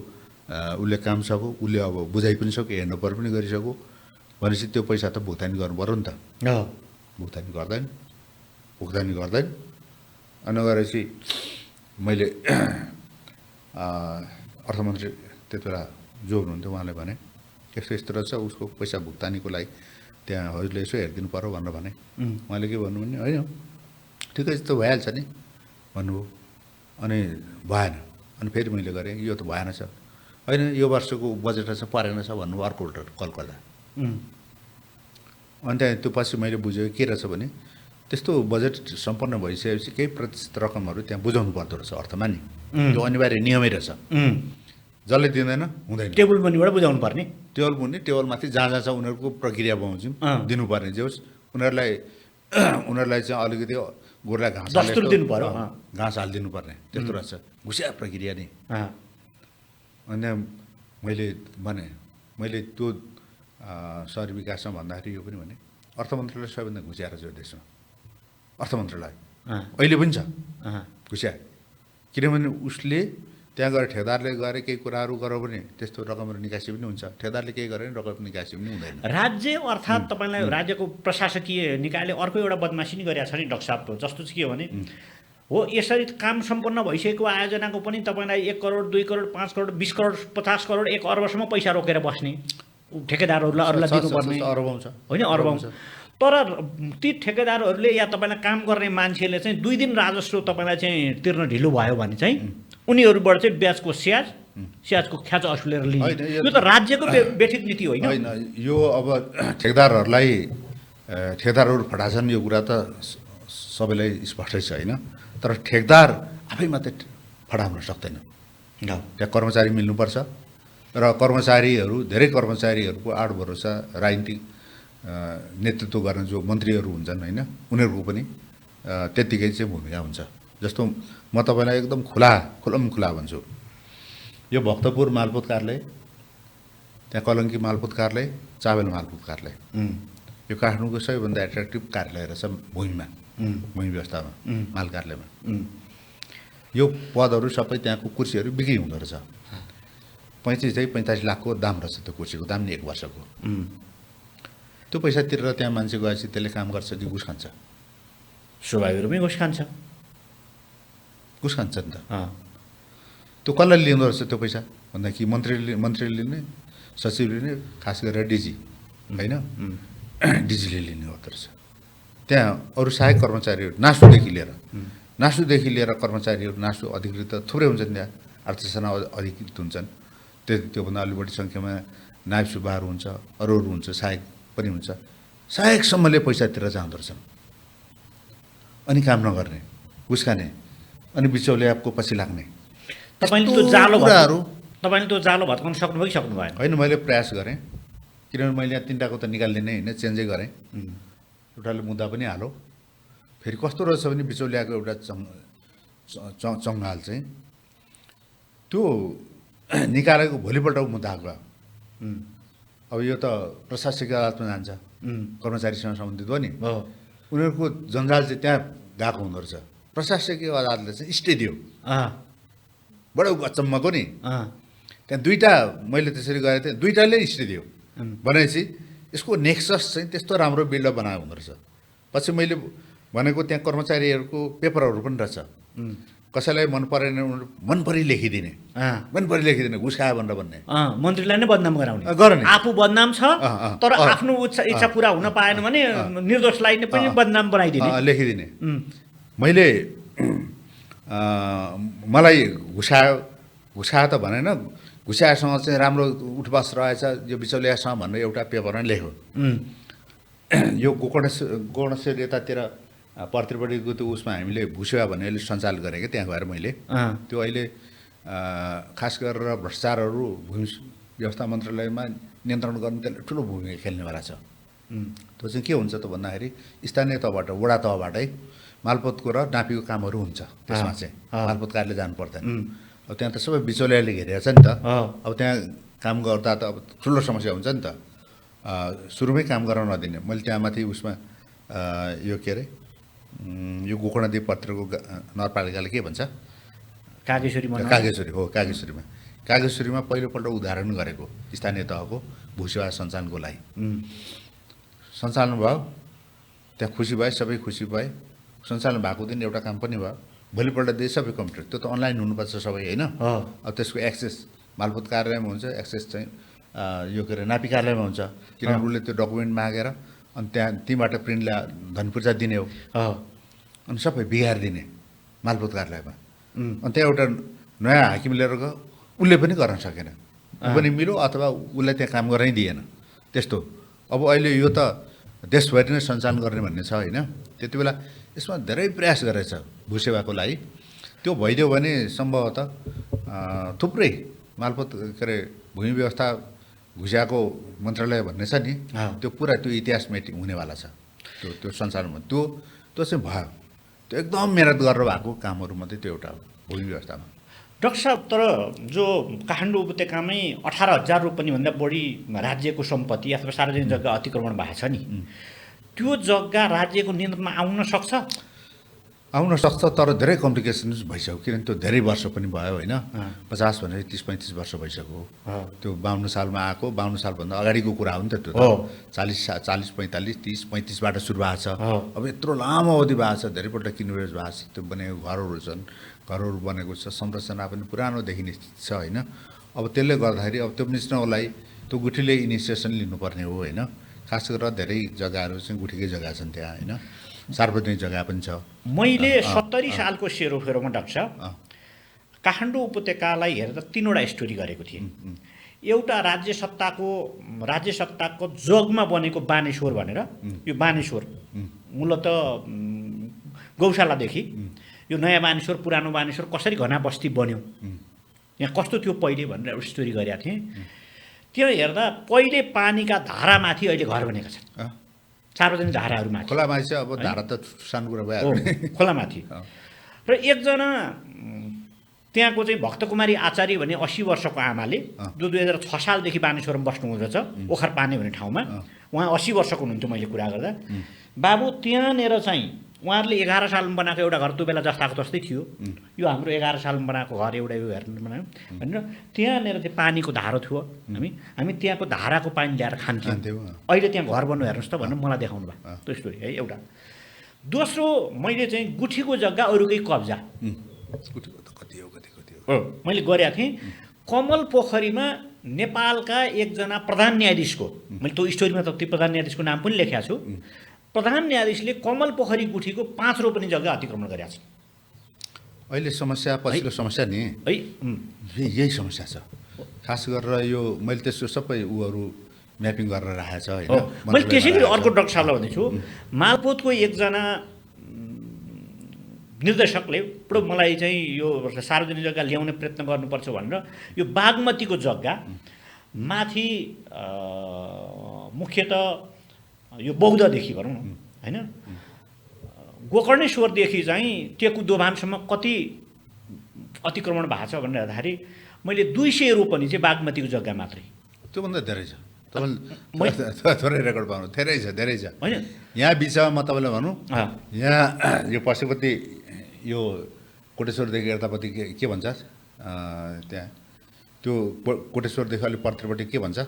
उसले काम सक्यो, उसले अब बुझाइ पनि सक्यो, हेर्नुपर्ने पनि गरिसक्यो भनेपछि त्यो पैसा त भुक्तानी गर्नु पर्यो नि त। भुक्तानी गर्दैन। अनि गरेपछि मैले अर्थमन्त्री त्यति बेला जो हुनुहुन्थ्यो उहाँले भने यस्तो यस्तो रहेछ, उसको पैसा भुक्तानीको लागि त्यहाँ हजुरले यसो हेरिदिनु पर्यो भनेर भने। उहाँले के भन्नु भने होइन ठिकै त भइहाल्छ नि भन्नुभयो। अनि भएन। अनि फेरि मैले गरेँ यो त भएन छ, होइन यो वर्षको बजेट चाहिँ परेन छ भन्नुभयो अर्को कल गर्दा। अनि त्यहाँ त्यो पछि मैले बुझेँ के रहेछ भने त्यस्तो बजेट सम्पन्न भइसकेपछि केही प्रतिशत रकमहरू त्यहाँ बुझाउनु पर्दो रहेछ अर्थमा नि त्यो अनिवार्य नियमै रहेछ जसले दिँदैन हुँदैन टेबल मनीबाट बुझाउनु पर्ने टेबल मुनि टेबलमाथि जहाँ जहाँ छ उनीहरूको प्रक्रिया बमोजिम दिनुपर्ने जे होस् उनीहरूलाई चाहिँ अलिकति गोरुलाई घाँस दस्तुर दिनु पर्यो घाँस हालिदिनु पर्ने त्यस्तो रहेछ घुसिया प्रक्रिया नि अनि मैले त्यो सहरी विकासमा भन्दाखेरि यो पनि भने अर्थ मन्त्रालय सबैभन्दा घुसिया रहेछ यो देशमा अर्थ मन्त्रालय अहिले पनि छ घुसिया किनभने उसले त्यहाँ गएर ठेकेदारले गएर केही कुराहरू गर्यो भने त्यस्तो रकमहरू निकासी पनि हुन्छ ठेकेदारले केही गरे भने रकम निकासी पनि हुँदैन राज्य अर्थात् तपाईँलाई राज्यको प्रशासकीय निकायले अर्को एउटा बदमासी नि गरेको छ नि डाक्टर साहब जस्तो चाहिँ के हो भने हो यसरी काम सम्पन्न भइसकेको आयोजनाको पनि तपाईँलाई 1 करोड 2 करोड 5 करोड 20 करोड 50 करोड 1 अर्बसम्म पैसा रोकेर बस्ने ठेकेदारहरूलाई अरूलाई दिनुपर्ने होइन अरबौँ तर ती ठेकेदारहरूले या तपाईँलाई काम गर्ने मान्छेले चाहिँ 2 दिन राजस्व तपाईँलाई चाहिँ तिर्न ढिलो भयो भने चाहिँ उनीहरूबाट चाहिँ ब्याजको स्याजको ख्याच असुलेर लिने यो त राज्यको बेठिक नीति होइन यो अब ठेकेदारहरू फटाछन् यो कुरा त सबैलाई स्पष्टै छ होइन तर ठेकेदार आफै मात्रै फटाउन सक्दैन त्यहाँ कर्मचारी मिल्नुपर्छ र धेरै कर्मचारीहरूको आड भरोसा राजनीतिक नेतृत्व गर्ने जो मन्त्रीहरू हुन्छन् होइन उनीहरूको पनि त्यत्तिकै चाहिँ भूमिका हुन्छ जस्तो म तपाईँलाई एकदम खुला भन्छु यो भक्तपुर मालपोत कार्यालय त्यहाँ कलङ्की मालपोत कार्यालय चाबेल मालपोत कार्यालय यो काठमाडौँको सबैभन्दा एट्र्याक्टिभ कार्यालय रहेछ भूमि व्यवस्थामा माल कार्यालयमा यो पदहरू सबै त्यहाँको कुर्सीहरू बिक्री हुँदो रहेछ 45 लाखको दाम रहेछ त्यो कुर्सीको दाम नि 1 वर्षको त्यो पैसा तिरेर त्यहाँ मान्छे गएपछि त्यसले काम गर्छ कि घुस खान्छ स्वाभाविक रूपमै घुस खान्छ नि त त्यो कसलाई लिँदो रहेछ त्यो पैसा भन्दा कि मन्त्रीले लिने सचिवले लिने खास गरेर डिजी होइन डिजीले लिने गर्दो रहेछ त्यहाँ अरू सहायक कर्मचारीहरू नासुदेखि लिएर कर्मचारीहरू नासु अधिकृत थुप्रै हुन्छन् त्यहाँ 8 जना अधिकृत हुन्छन् त्योभन्दा अलि बढी सङ्ख्यामा नायब सुब्बाहरू हुन्छ अरूहरू हुन्छ सहायक पनि हुन्छ सहायकसम्मले पैसा तिरेर जाँदो रहेछन् अनि काम नगर्ने घुस खाने अनि बिचौलियाको पछि लाग्ने तपाईँले त्यो जालो भत्काउन सक्नुभयो कि सक्नु भएन होइन मैले प्रयास गरेँ किनभने मैले यहाँ 3टाको त निकालिदिने होइन चेन्जै गरेँ एउटाले मुद्दा पनि हालो फेरि कस्तो रहेछ भने बिचौलियाको एउटा चङ्गाल चाहिँ त्यो निकालेको भोलिपल्टको मुद्दा गयो अब यो त प्रशासकीय अदालतमा जान्छ कर्मचारीसँग सम्बन्धित हो नि उनीहरूको जन्जाल चाहिँ त्यहाँ गएको हुँदो रहेछ प्रशासकीय अदालतले चाहिँ स्टे दियो बडो अचम्मको नि त्यहाँ 2टा मैले त्यसरी गरेको थिएँ 2टाले स्टे दियो भनेपछि यसको नेक्सस चाहिँ त्यस्तो राम्रो बिल्डअप बनाएको हुँदो रहेछ पछि मैले भनेको त्यहाँ कर्मचारीहरूको पेपरहरू पनि रहेछ कसैलाई मन परेन मनपरी लेखिदिने घुस खायो भनेर भन्ने मन्त्रीलाई नै बदनाम गराउने आफू बदनाम छ तर आफ्नो इच्छा पुरा हुन पाएन भने निर्दोषलाई पनि बदनाम बनाइदिने लेखिदिने मैले मलाई घुसायो त भनेन घुसाएसँग चाहिँ राम्रो उठबस रहेछ यो बिचौलियासँग भनेर एउटा पेपरमा लेख्यो यो गोकर्णेश्वर यतातिर प्रतिपट्टिको त्यो उसमा हामीले भूसेवा भन्ने अहिले सञ्चालन गरेको त्यहाँ गएर मैले त्यो अहिले खास गरेर भ्रष्टाचारहरू भूमि व्यवस्था मन्त्रालयमा नियन्त्रण गर्ने त्यसले ठुलो भूमिका खेल्नेवाला छ त्यो चाहिँ के हुन्छ त भन्दाखेरि स्थानीय तहबाट वडा तहबाटै मालपोतको र नापीको कामहरू हुन्छ त्यसमा चाहिँ मालपोत कार्यालय जानु पर्दैन अब त्यहाँ त सबै बिचौलियाले घेरेको छ नि त अब त्यहाँ काम गर्दा त अब ठुलो समस्या हुन्छ नि त सुरुमै काम गर्न नदिने मैले त्यहाँ माथि उसमा यो के अरे यो गोकर्णदेव पत्रको नगरपालिकाले के भन्छ कागेश्वरीमा पहिलोपल्ट उदाहरण गरेको स्थानीय तहको भूसेवा सञ्चालनको लागि सञ्चालन भयो त्यहाँ खुसी भए सबै खुसी भए सञ्चालन भएको दिन एउटा काम पनि भयो भोलिपल्ट दिए सबै कम्प्युटर त्यो त अनलाइन हुनुपर्छ सबै होइन अब त्यसको एक्सेस मालपोत कार्यालयमा हुन्छ एक्सेस चाहिँ यो के अरे नापी कार्यालयमा हुन्छ किनभने उसले त्यो डकुमेन्ट मागेर अनि त्यहाँ तीबाट प्रिन्ट धनपूर्जा दिने हो अनि सबै बिगार दिने मालपोत कार्यालयमा अनि त्यहाँ एउटा नयाँ हाकिम लिएर गयो उसले पनि गर्न सकेन ऊ पनि मिलो अथवा उसलाई त्यहाँ काम गर्नै दिएन त्यस्तो अब अहिले यो त देशभरि नै सञ्चालन गर्ने भन्ने छ होइन। त्यति बेला यसमा धेरै प्रयास गरेछ भूसेवाको लागि। त्यो भइदियो भने सम्भवतः थुप्रै मालपोत के अरे भूमि व्यवस्था घुस्याएको मन्त्रालय भन्ने छ नि, त्यो पुरा त्यो इतिहास मेटिङ हुनेवाला छ। त्यो सञ्चालनमा त्यो चाहिँ भयो। त्यो एकदम मेहनत गरेर भएको कामहरू मात्रै त्यो एउटा हो भूमि व्यवस्थामा। डाक्टर साहब, तर जो काठमाडौँ उपत्यकामै 18,000 रोपनीभन्दा बढी राज्यको सम्पत्ति अथवा सार्वजनिक जग्गा अतिक्रमण भएको छ नि, त्यो जग्गा राज्यको नियन्त्रणमा आउन सक्छ? आउन सक्छ, तर धेरै कम्प्लिकेसन भइसक्यो। किनभने त्यो धेरै वर्ष पनि भयो होइन। 50 भनेर 30-35 वर्ष भइसक्यो। त्यो 52 सालमा आएको, 52 सालभन्दा अगाडिको कुरा हो नि त। त्यो 40, 45, 30, 35बाट सुरु भएको छ। अब यत्रो लामो अवधि भएको छ, धेरैपल्ट किनबेच भएको छ। त्यो बनेको घरहरू छन्, घरहरू बनेको छ, संरचना पनि पुरानोदेखि नै छ होइन। अब त्यसले गर्दाखेरि अब त्यो मिच्नको लागि त्यो गुठीले इनिसिएसन लिनुपर्ने हो होइन। खास गरेर धेरै जग्गाहरू चाहिँ गुठीकै जग्गा छन् त्यहाँ होइन, सार्वजनिक जग्गा पनि छ। मैले 70 सालको सेरोफेरोमा डाक्टर साहब काठमाडौँ उपत्यकालाई हेरेर 3वटा स्टोरी गरेको थिएँ। एउटा राज्य सत्ताको जगमा बनेको बानेश्वर भनेर, यो बानेश्वर मूलत गौशालादेखि यो नयाँ बानेश्वर पुरानो बानेश्वर कसरी घना बस्ती बन्यो, यहाँ कस्तो थियो पहिले भनेर एउटा स्टोरी गरेका थिएँ। त्यो हेर्दा पहिले पानीका धारामाथि अहिले घर बनेका छन्, सार्वजनिक धाराहरूमाथि। खोलामाथि चाहिँ अब धारा त सानो कुरा भइहाल्यो, खोलामाथि। र एकजना त्यहाँको चाहिँ भक्तकुमारी आचार्य भन्ने 80 वर्षको आमाले, जो 2006 सालदेखि बानेश्वरमा बस्नुहुँदो रहेछ, ओखर पाने भन्ने ठाउँमा। उहाँ 80 वर्षको हुनुहुन्थ्यो मैले कुरा गर्दा। बाबु त्यहाँनिर चाहिँ उहाँहरूले 11 सालमा बनाएको एउटा घर त्यो बेला जस्ताको जस्तै थियो। यो हाम्रो 11 सालमा बनाएको घर एउटा यो हेर्नु बनायो भनेर त्यहाँनिर चाहिँ पानीको धारो थियो। हामी त्यहाँको धाराको पानी ल्याएर खान्थ्यौँ। अहिले त्यहाँ घर बन्नु हेर्नुहोस् त भनेर मलाई देखाउनु भयो त्यो स्टोरी है एउटा। दोस्रो, मैले चाहिँ गुठीको जग्गा अरूकै कब्जा मैले गरेका थिएँ। कमल पोखरीमा नेपालका एकजना प्रधान न्यायाधीशको, मैले त्यो स्टोरीमा त त्यो प्रधान न्यायाधीशको नाम पनि लेखेको छु। प्रधान न्यायाधीशले कमल पोखरी गुठीको 5 रोपनी जग्गा अतिक्रमण गरेका छन्। अहिले समस्या पछिल्लो समस्या नि है यही समस्या छ। खास गरेर यो मैले त्यसको सबै उहरू म्यापिङ गरेर राखेको छ होइन। मैले त्यसै गरी अर्को डाक्टर साहबलाई भन्दैछु, मालपोतको एकजना निर्देशकले पुरो मलाई चाहिँ यो सार्वजनिक जग्गा ल्याउने प्रयत्न गर्नुपर्छ भनेर यो बागमतीको जग्गा माथि मुख्यतः यो बौद्धदेखि भनौँ न होइन, गोकर्णेश्वरदेखि चाहिँ टेकु दोभानसम्म कति अतिक्रमण भएको छ भनेर हेर्दाखेरि मैले 200 रोपनी चाहिँ बागमतीको जग्गा मात्रै। त्योभन्दा धेरै छ। तपाईँले थोरै रेकर्ड पाउनु, धेरै छ होइन। यहाँ बिचमा म तपाईँलाई भनौँ, यहाँ यो पशुपति यो कोटेश्वरदेखि यतापट्टि के भन्छ त्यहाँ त्यो कोटेश्वरदेखि अलिक पत्रिपट्टि के भन्छ,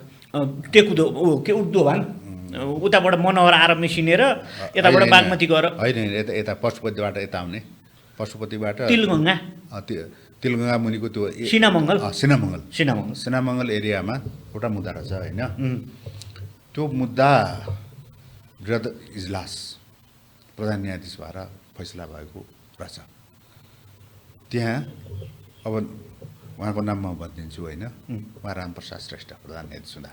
टेकुदो के दोभान, उताबाट मनोहर आएर मिसिनेर यताबाट बागमती गएर होइन, यता पशुपतिबाट यता आउने, पशुपतिबाट तिलगङ्गा तिलगङ्गा मुनिको त्यो सिनामङ्गल एरियामा एउटा मुद्दा रहेछ होइन। त्यो मुद्दा वृहत इजलास प्रधान न्यायाधीश भएर फैसला भएको रहेछ। त्यहाँ अब उहाँको नाम म भनिदिन्छु होइन, उहाँ रामप्रसाद श्रेष्ठ प्रधान न्यायाधीश हुँदा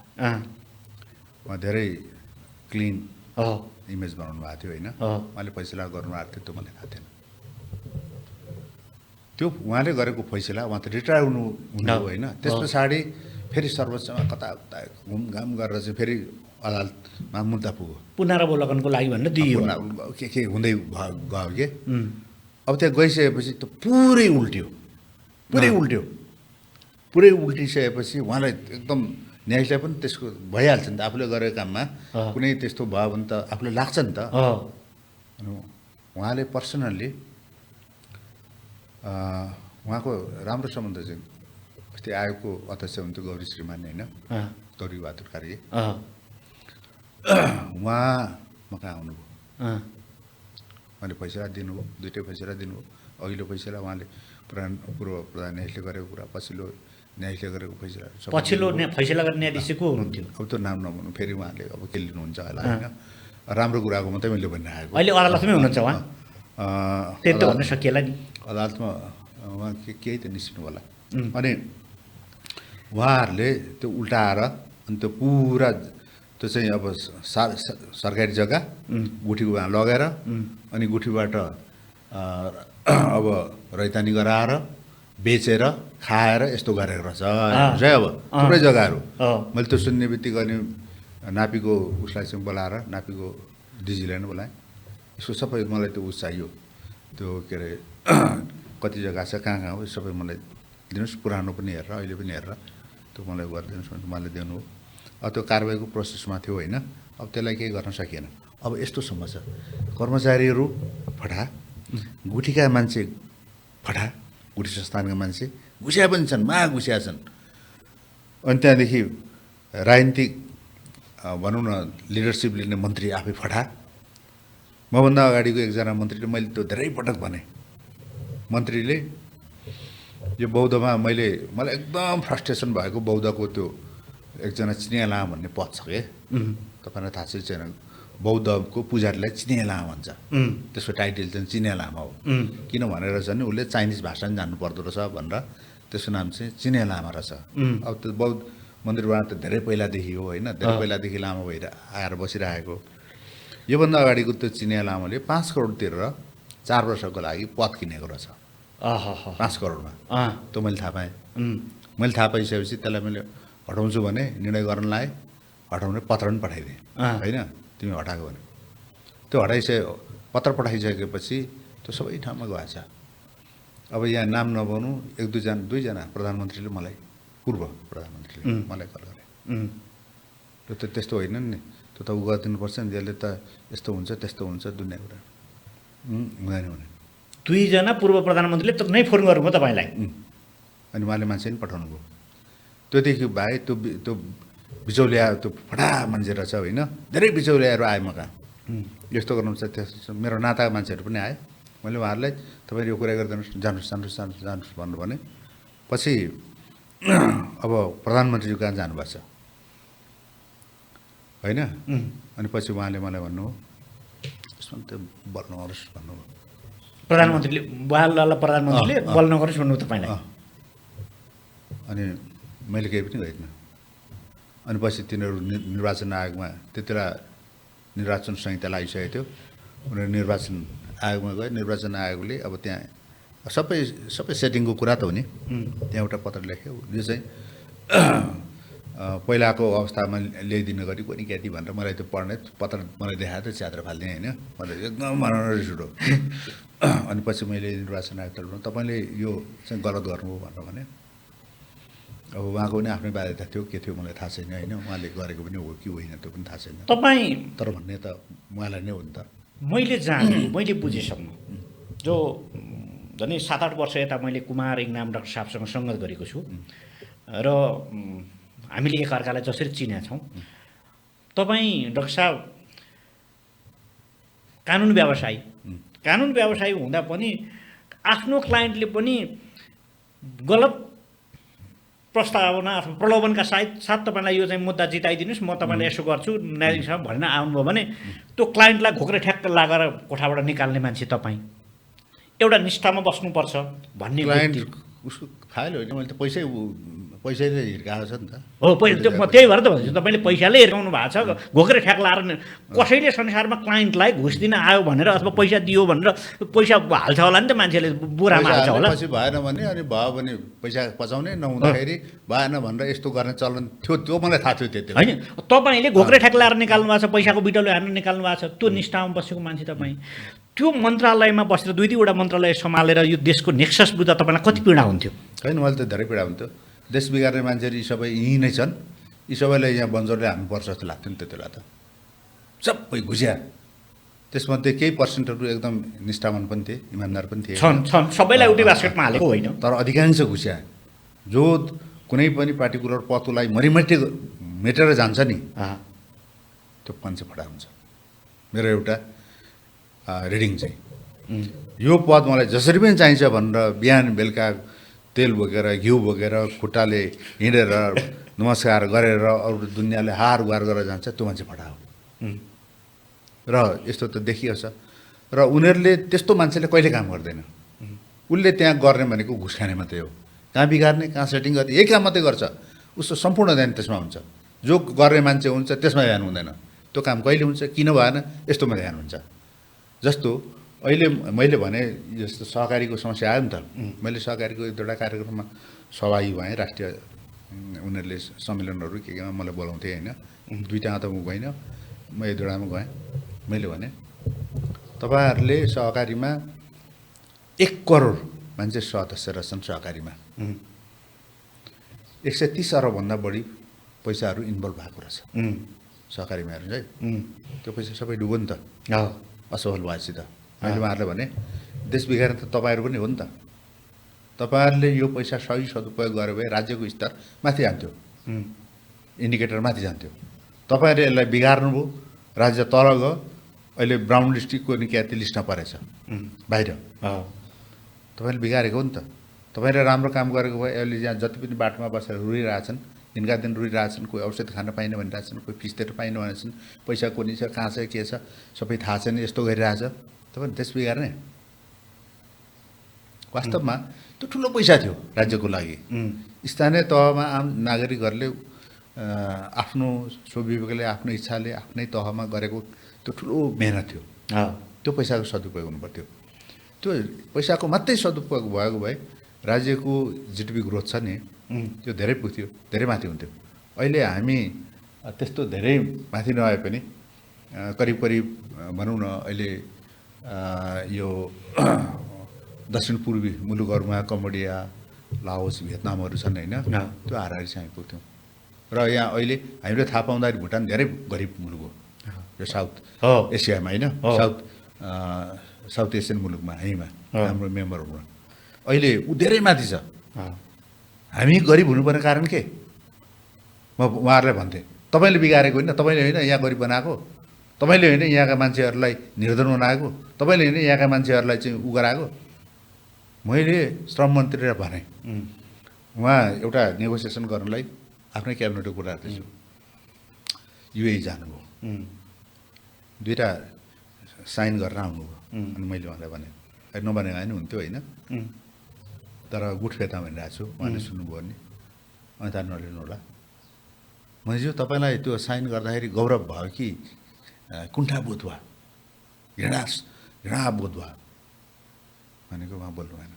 उहाँ धेरै क्लिन इमेज बनाउनु भएको थियो होइन। उहाँले फैसला गर्नुभएको थियो, त्यो मलाई थाहा थिएन। त्यो उहाँले गरेको फैसला, उहाँ त रिटायर हुनु होइन। त्यस पछाडि फेरि सर्वोच्चमा कता घुमघाम गरेर चाहिँ फेरि अदालतमा मुद्दा पुग्यो, पुनरावलोकनको लागि भनेर दियो। के हुँदै गयो के। अब त्यहाँ गइसकेपछि त पुरै उल्टिसकेपछि उहाँलाई एकदम न्यायले पनि त्यसको भइहाल्छ नि त, आफूले गरेको काममा कुनै त्यस्तो भयो भने त आफूलाई लाग्छ नि त। उहाँले पर्सनल्ली उहाँको राम्रो सम्बन्ध चाहिँ अस्ति आयोगको अध्यक्ष हुन्थ्यो गौरी श्रीमान होइन, गौरी बहादुर कार्य, उहाँ मका आउनुभयो। उहाँले फैसला दिनुभयो, दुइटै फैसला दिनुभयो। अघिल्लो फैसला उहाँले पूर्व प्रधान न्यायाधीशले गरेको कुरा, पछिल्लो न्यायाधीशले गरेको फैसला, पछिल्लो फैसला गर्ने न्यायाधीश को हुनुहुन्थ्यो अब त्यो नाम नभन्नु, फेरि उहाँले अब के लिनुहुन्छ होला होइन। राम्रो कुराको मात्रै मैले भनिरहेको। अहिले अदालतमै हुनुहुन्छ उहाँ, त्यही त भन्न सकिएला नि। अदालतमा उहाँ केही त निस्किनु होला। अनि उहाँहरूले त्यो उल्टाएर अनि त्यो पुरा त्यो चाहिँ अब सरकारी जग्गा गुठीको वहाँ लगेर अनि गुठीबाट अब रैतानी गराएर बेचेर खाएर यस्तो गरेको रहेछ अब थुप्रै जग्गाहरू मैले त्यो सुन्ने बित्तिकै अनि नापीको उसलाई चाहिँ बोलाएर नापीको डिजीलाई नै बोलाएँ यसको सबै मलाई त्यो उस चाहियो त्यो के अरे कति जग्गा छ कहाँ कहाँ हो सबै मलाई दिनुहोस् पुरानो पनि हेरेर अहिले पनि हेरेर त्यो मलाई गरिदिनुहोस् भने मैले दिनु हो अब त्यो कारबाहीको प्रोसेसमा थियो होइन अब त्यसलाई केही गर्न सकिएन अब यस्तो समस्या कर्मचारीहरू फटा गुठीका मान्छे फटा गुठी संस्थानका मान्छे घुस्या पनि छन् घुस्या छन् अनि त्यहाँदेखि राजनीतिक भनौँ न लिडरसिप लिने मन्त्री आफै फटा मभन्दा अगाडिको एकजना मन्त्रीले मैले त्यो धेरै पटक भने मन्त्रीले यो बौद्धमा मलाई एकदम फ्रस्ट्रेसन भएको बौद्धको त्यो एकजना चिनिया लामा भन्ने पद छ के तपाईँलाई थाहा छैन बौद्धको पुजारीलाई चिनिया लामा भन्छ त्यसको टाइटल चाहिँ चिनिया लामा हो किन भनेर चाहिँ उसले चाइनिज भाषा पनि जान्नु पर्दो रहेछ भनेर त्यसको नाम चाहिँ चिनिया लामा रहेछ अब त्यो बौद्ध मन्दिरबाट त धेरै पहिलादेखि हो होइन धेरै पहिलादेखि लामा भएर आएर बसिरहेको योभन्दा अगाडिको त्यो चिनिया लामाले 5 करोड तिरेर 4 वर्षको लागि पद किनेको रहेछ 5 करोडमा त्यो मैले थाहा पाएँ मैले थाहा पाइसकेपछि त्यसलाई मैले हटाउँछु भने निर्णय गर्न लाएँ हटाउने पत्र पनि पठाइदिएँ होइन तिमी हटाएको भने त्यो पत्र पठाइसकेपछि त्यो सबै ठाउँमा गएछ अब यहाँ नाम नपाउनु दुईजना प्रधानमन्त्रीले मलाई पूर्व प्रधानमन्त्रीले मलाई कल गरे त्यो त त्यस्तो होइन नि त्यो त उ गरिदिनुपर्छ नि यसले त यस्तो हुन्छ त्यस्तो हुन्छ दुनियाँ कुरा हुँदैन भने दुईजना पूर्व प्रधानमन्त्रीले त नै फोन गर्नुभयो तपाईँलाई अनि उहाँले मान्छे पनि पठाउनु भयो त्योदेखि भाइ त्यो बिचौलिया त्यो फटा मान्छे रहेछ होइन धेरै बिचौलियाहरू आए म कहाँ यस्तो गर्नुहुन्छ त्यस्तो मेरो नाताका मान्छेहरू पनि आए मैले उहाँहरूलाई तपाईँले यो कुरा गरिदिनुहोस् जानुहोस् भन्नु भने पछि अब प्रधानमन्त्री कहाँ जानुभएको छ होइन अनि पछि उहाँले मलाई भन्नु यसमा त्यो बल नगरोस् भन्नुभयो प्रधानमन्त्रीले प्रधानमन्त्रीले बल नगरोस् भन्नु तपाईँलाई अनि मैले केही पनि गरिनँ अनि पछि तिनीहरू निर्वाचन आयोगमा त्यतिबेला निर्वाचन संहिता लागिसकेको थियो उनीहरू निर्वाचन आयोगमा गए निर्वाचन आयोगले अब त्यहाँ सबै सेटिङको कुरा त हो नि त्यहाँ एउटा पत्र लेख्यो यो चाहिँ पहिलाको अवस्थामा ल्याइदिनु गरी कोनी क्याति भनेर मलाई त्यो पढ्ने पत्र मलाई देखाएर त च्यात्र फाल्दिएँ होइन मलाई एकदम मनाउन रिस उठ्यो अनि पछि मैले निर्वाचन आयुक्तलाई तपाईँले यो चाहिँ गलत गर्नुभयो भनेर भने अब उहाँको पनि आफ्नै बाध्यता थियो के थियो मलाई थाहा छैन होइन उहाँले गरेको पनि हो कि होइन त्यो पनि थाहा छैन तपाईँ तर भन्ने त उहाँलाई नै हो नि त मैले जानेको मैले बुझेसम्म जो झन् 7-8 वर्ष यता मैले कुमार इङ्नाम डाक्टर साहबसँग सङ्गत गरेको छु र हामीले एकअर्कालाई जसरी चिनेका छौँ तपाईँ डाक्टर साहब कानुन व्यवसायी हुँदा पनि आफ्नो क्लाइन्टले पनि गलत प्रस्तावना अथवा प्रलोभनका साथ तपाईँलाई यो चाहिँ मुद्दा जिताइदिनुहोस् म तपाईँलाई यसो गर्छु न्यायाधीशसँग भनेर आउनुभयो भने त्यो क्लाइन्टलाई घोक्रे ठ्याक्क लागेर कोठाबाट निकाल्ने मान्छे तपाईँ एउटा निष्ठामा बस्नुपर्छ भन्ने क्लाइन्ट उसको फाइल होइन मैले त पैसैले हिर्काएको छ नि त हो त्यही भएर त भन्छु तपाईँले पैसाले हिर्काउनु भएको छ घोक्रे ठ्याक लाएर कसैले संसारमा क्लाइन्टलाई घुस दिन आयो भनेर अथवा पैसा दियो भनेर पैसा हाल्छ होला नि त मान्छेले बुरामा हाल्छ होला पछि भएन भने अनि भयो भने पैसा पचाउने नहुँदाखेरि भएन भनेर यस्तो गर्ने चलन थियो त्यो मलाई थाहा थियो त्यति होइन तपाईँले घोक्रे ठ्याक लाएर निकाल्नु भएको छ पैसाको बिटौले हार्न निकाल्नु भएको छ त्यो निष्ठामा बसेको मान्छे तपाईँ त्यो मन्त्रालयमा बसेर 2-2वटा मन्त्रालय सम्हालेर यो देशको नेक्सस बुझ्दा तपाईँलाई कति पीडा हुन्थ्यो होइन मैले त धेरै पीडा हुन्थ्यो देश बिगार्ने मान्छेहरू यी सबै यहीँ नै छन् यी सबैलाई यहाँ बन्जरले हान्नुपर्छ जस्तो लाग्थ्यो नि त्यति बेला त सबै घुस्या त्यसमध्ये केही पर्सेन्टहरू एकदम निष्ठावान पनि थिए इमान्दार पनि थिए छन् सबैलाई एउटै बास्केटमा हालेको होइन तर अधिकांश घुस्या जो कुनै पनि पार्टिकुलर पदलाई मेटेर जान्छ नि त्यो मान्छे फटा हुन्छ मेरो एउटा रिडिङ चाहिँ यो पद मलाई जसरी पनि चाहिन्छ भनेर बिहान बेलुका तेल बोकेर घिउ बोकेर खुट्टाले हिँडेर नमस्कार गरेर अरू दुनियाँले हार गुहार गरेर जान्छ त्यो मान्छे फटा हो र यस्तो त देखिएको छ र उनीहरूले त्यस्तो मान्छेले कहिले काम गर्दैन उसले त्यहाँ गर्ने भनेको घुस खाने मात्रै हो कहाँ बिगार्ने कहाँ सेटिङ गर्ने यही काम मात्रै गर्छ उसको सम्पूर्ण ध्यान त्यसमा हुन्छ जो गर्ने मान्छे हुन्छ त्यसमा ध्यान हुँदैन। त्यो काम कहिले हुन्छ, किन भएन, यस्तोमा ध्यान हुन्छ। जस्तो अहिले मैले भने जस्तो सहकारीको समस्या आयो नि त, मैले सहकारीको एक दुईवटा कार्यक्रममा सहभागी भएँ। राष्ट्रिय उनीहरूले सम्मेलनहरू केमा मलाई बोलाउँथे होइन, दुईवटामा त म गइनँ, म एक दुईवटामा गएँ। मैले भने तपाईँहरूले सहकारीमा 1 करोड मान्छे सदस्य रहेछन् सहकारीमा, 130 अरबभन्दा बढी पैसाहरू इन्भल्भ भएको रहेछ सहकारीमा। हेर्नुहोस् है, त्यो पैसा सबै डुब्यो नि त असफल भएपछि त। मैले उहाँहरूलाई भने देश बिगार्ने त तपाईँहरू पनि हो नि त। तपाईँहरूले यो पैसा सही सदुपयोग गरे भए राज्यको स्तर माथि जान्थ्यो, इन्डिकेटर माथि जान्थ्यो। तपाईँहरूले यसलाई बिगार्नुभयो, राज्य तल गयो। अहिले ब्राउन डिस्ट्रिक्टको निकायती लिस्टमा परेछ बाहिर। तपाईँले बिगारेको हो नि त। तपाईँले राम्रो काम गरेको भए अहिले यहाँ जति पनि बाटोमा बसेर रुइरहेछन्, दिनका दिन रुइरहेछन्, कोही औषध खान पाइन भनिरहेछन्, कोही फिस तिर्न पाइन भनेछन्, पैसा कोनी छ, कहाँ छ, के छ, सबै थाहा छैन, यस्तो गरिरहेछ। तपाईँ देश बिगार्ने? वास्तवमा त्यो ठुलो पैसा थियो राज्यको लागि। स्थानीय तहमा आम नागरिकहरूले आफ्नो स्वविवेकले, आफ्नो इच्छाले, आफ्नै तहमा गरेको त्यो ठुलो मेहनत थियो। त्यो पैसाको सदुपयोग हुनुपर्थ्यो। त्यो पैसाको मात्रै सदुपयोग भएको भए राज्यको जिडिपी ग्रोथ छ नि, त्यो धेरै पुग्थ्यो, धेरै माथि हुन्थ्यो। अहिले हामी त्यस्तो धेरै माथि नआए पनि करिब करिब भनौँ न, अहिले यो दक्षिण पूर्वी मुलुकहरूमा कम्बोडिया, लाओस, भियतनामहरू छन् होइन, त्यो हाराहारी चाहिँ हामी पुग्थ्यौँ। र यहाँ अहिले हामीले थाहा पाउँदाखेरि भुटान धेरै गरिब मुलुक हो, यो साउथ एसियामा होइन, साउथ एसियन मुलुकमा हामीमा हाम्रो मेम्बरहरूमा अहिले ऊ धेरै माथि छ। हामी गरिब हुनुपर्ने कारण के? म उहाँहरूलाई भन्थेँ, तपाईँले बिगारेको होइन, तपाईँले होइन यहाँ गरिब बनाएको, तपाईँले होइन यहाँका मान्छेहरूलाई निर्धन बनाएको, तपाईँले होइन यहाँका मान्छेहरूलाई चाहिँ उ गराएको। मैले श्रम मन्त्रीलाई भनेँ, उहाँ एउटा नेगोसिएसन गर्नलाई आफ्नै क्याबिनेटको कुरा गर्दैछु, युए जानुभयो, 2टा साइन गरेर आउनुभयो। अनि मैले उहाँलाई भने नभनेको होइन हुन्थ्यो होइन, तर गुठ फेर्ता भनिरहेको छु, उहाँले सुन्नुभयो नि, अनि त नलिनु होला। मैले तपाईँलाई त्यो साइन गर्दाखेरि गौरव भयो कि कुण्ठाबोध भयो, घृणाबोध भयो भनेको उहाँ बोल्नु भएन।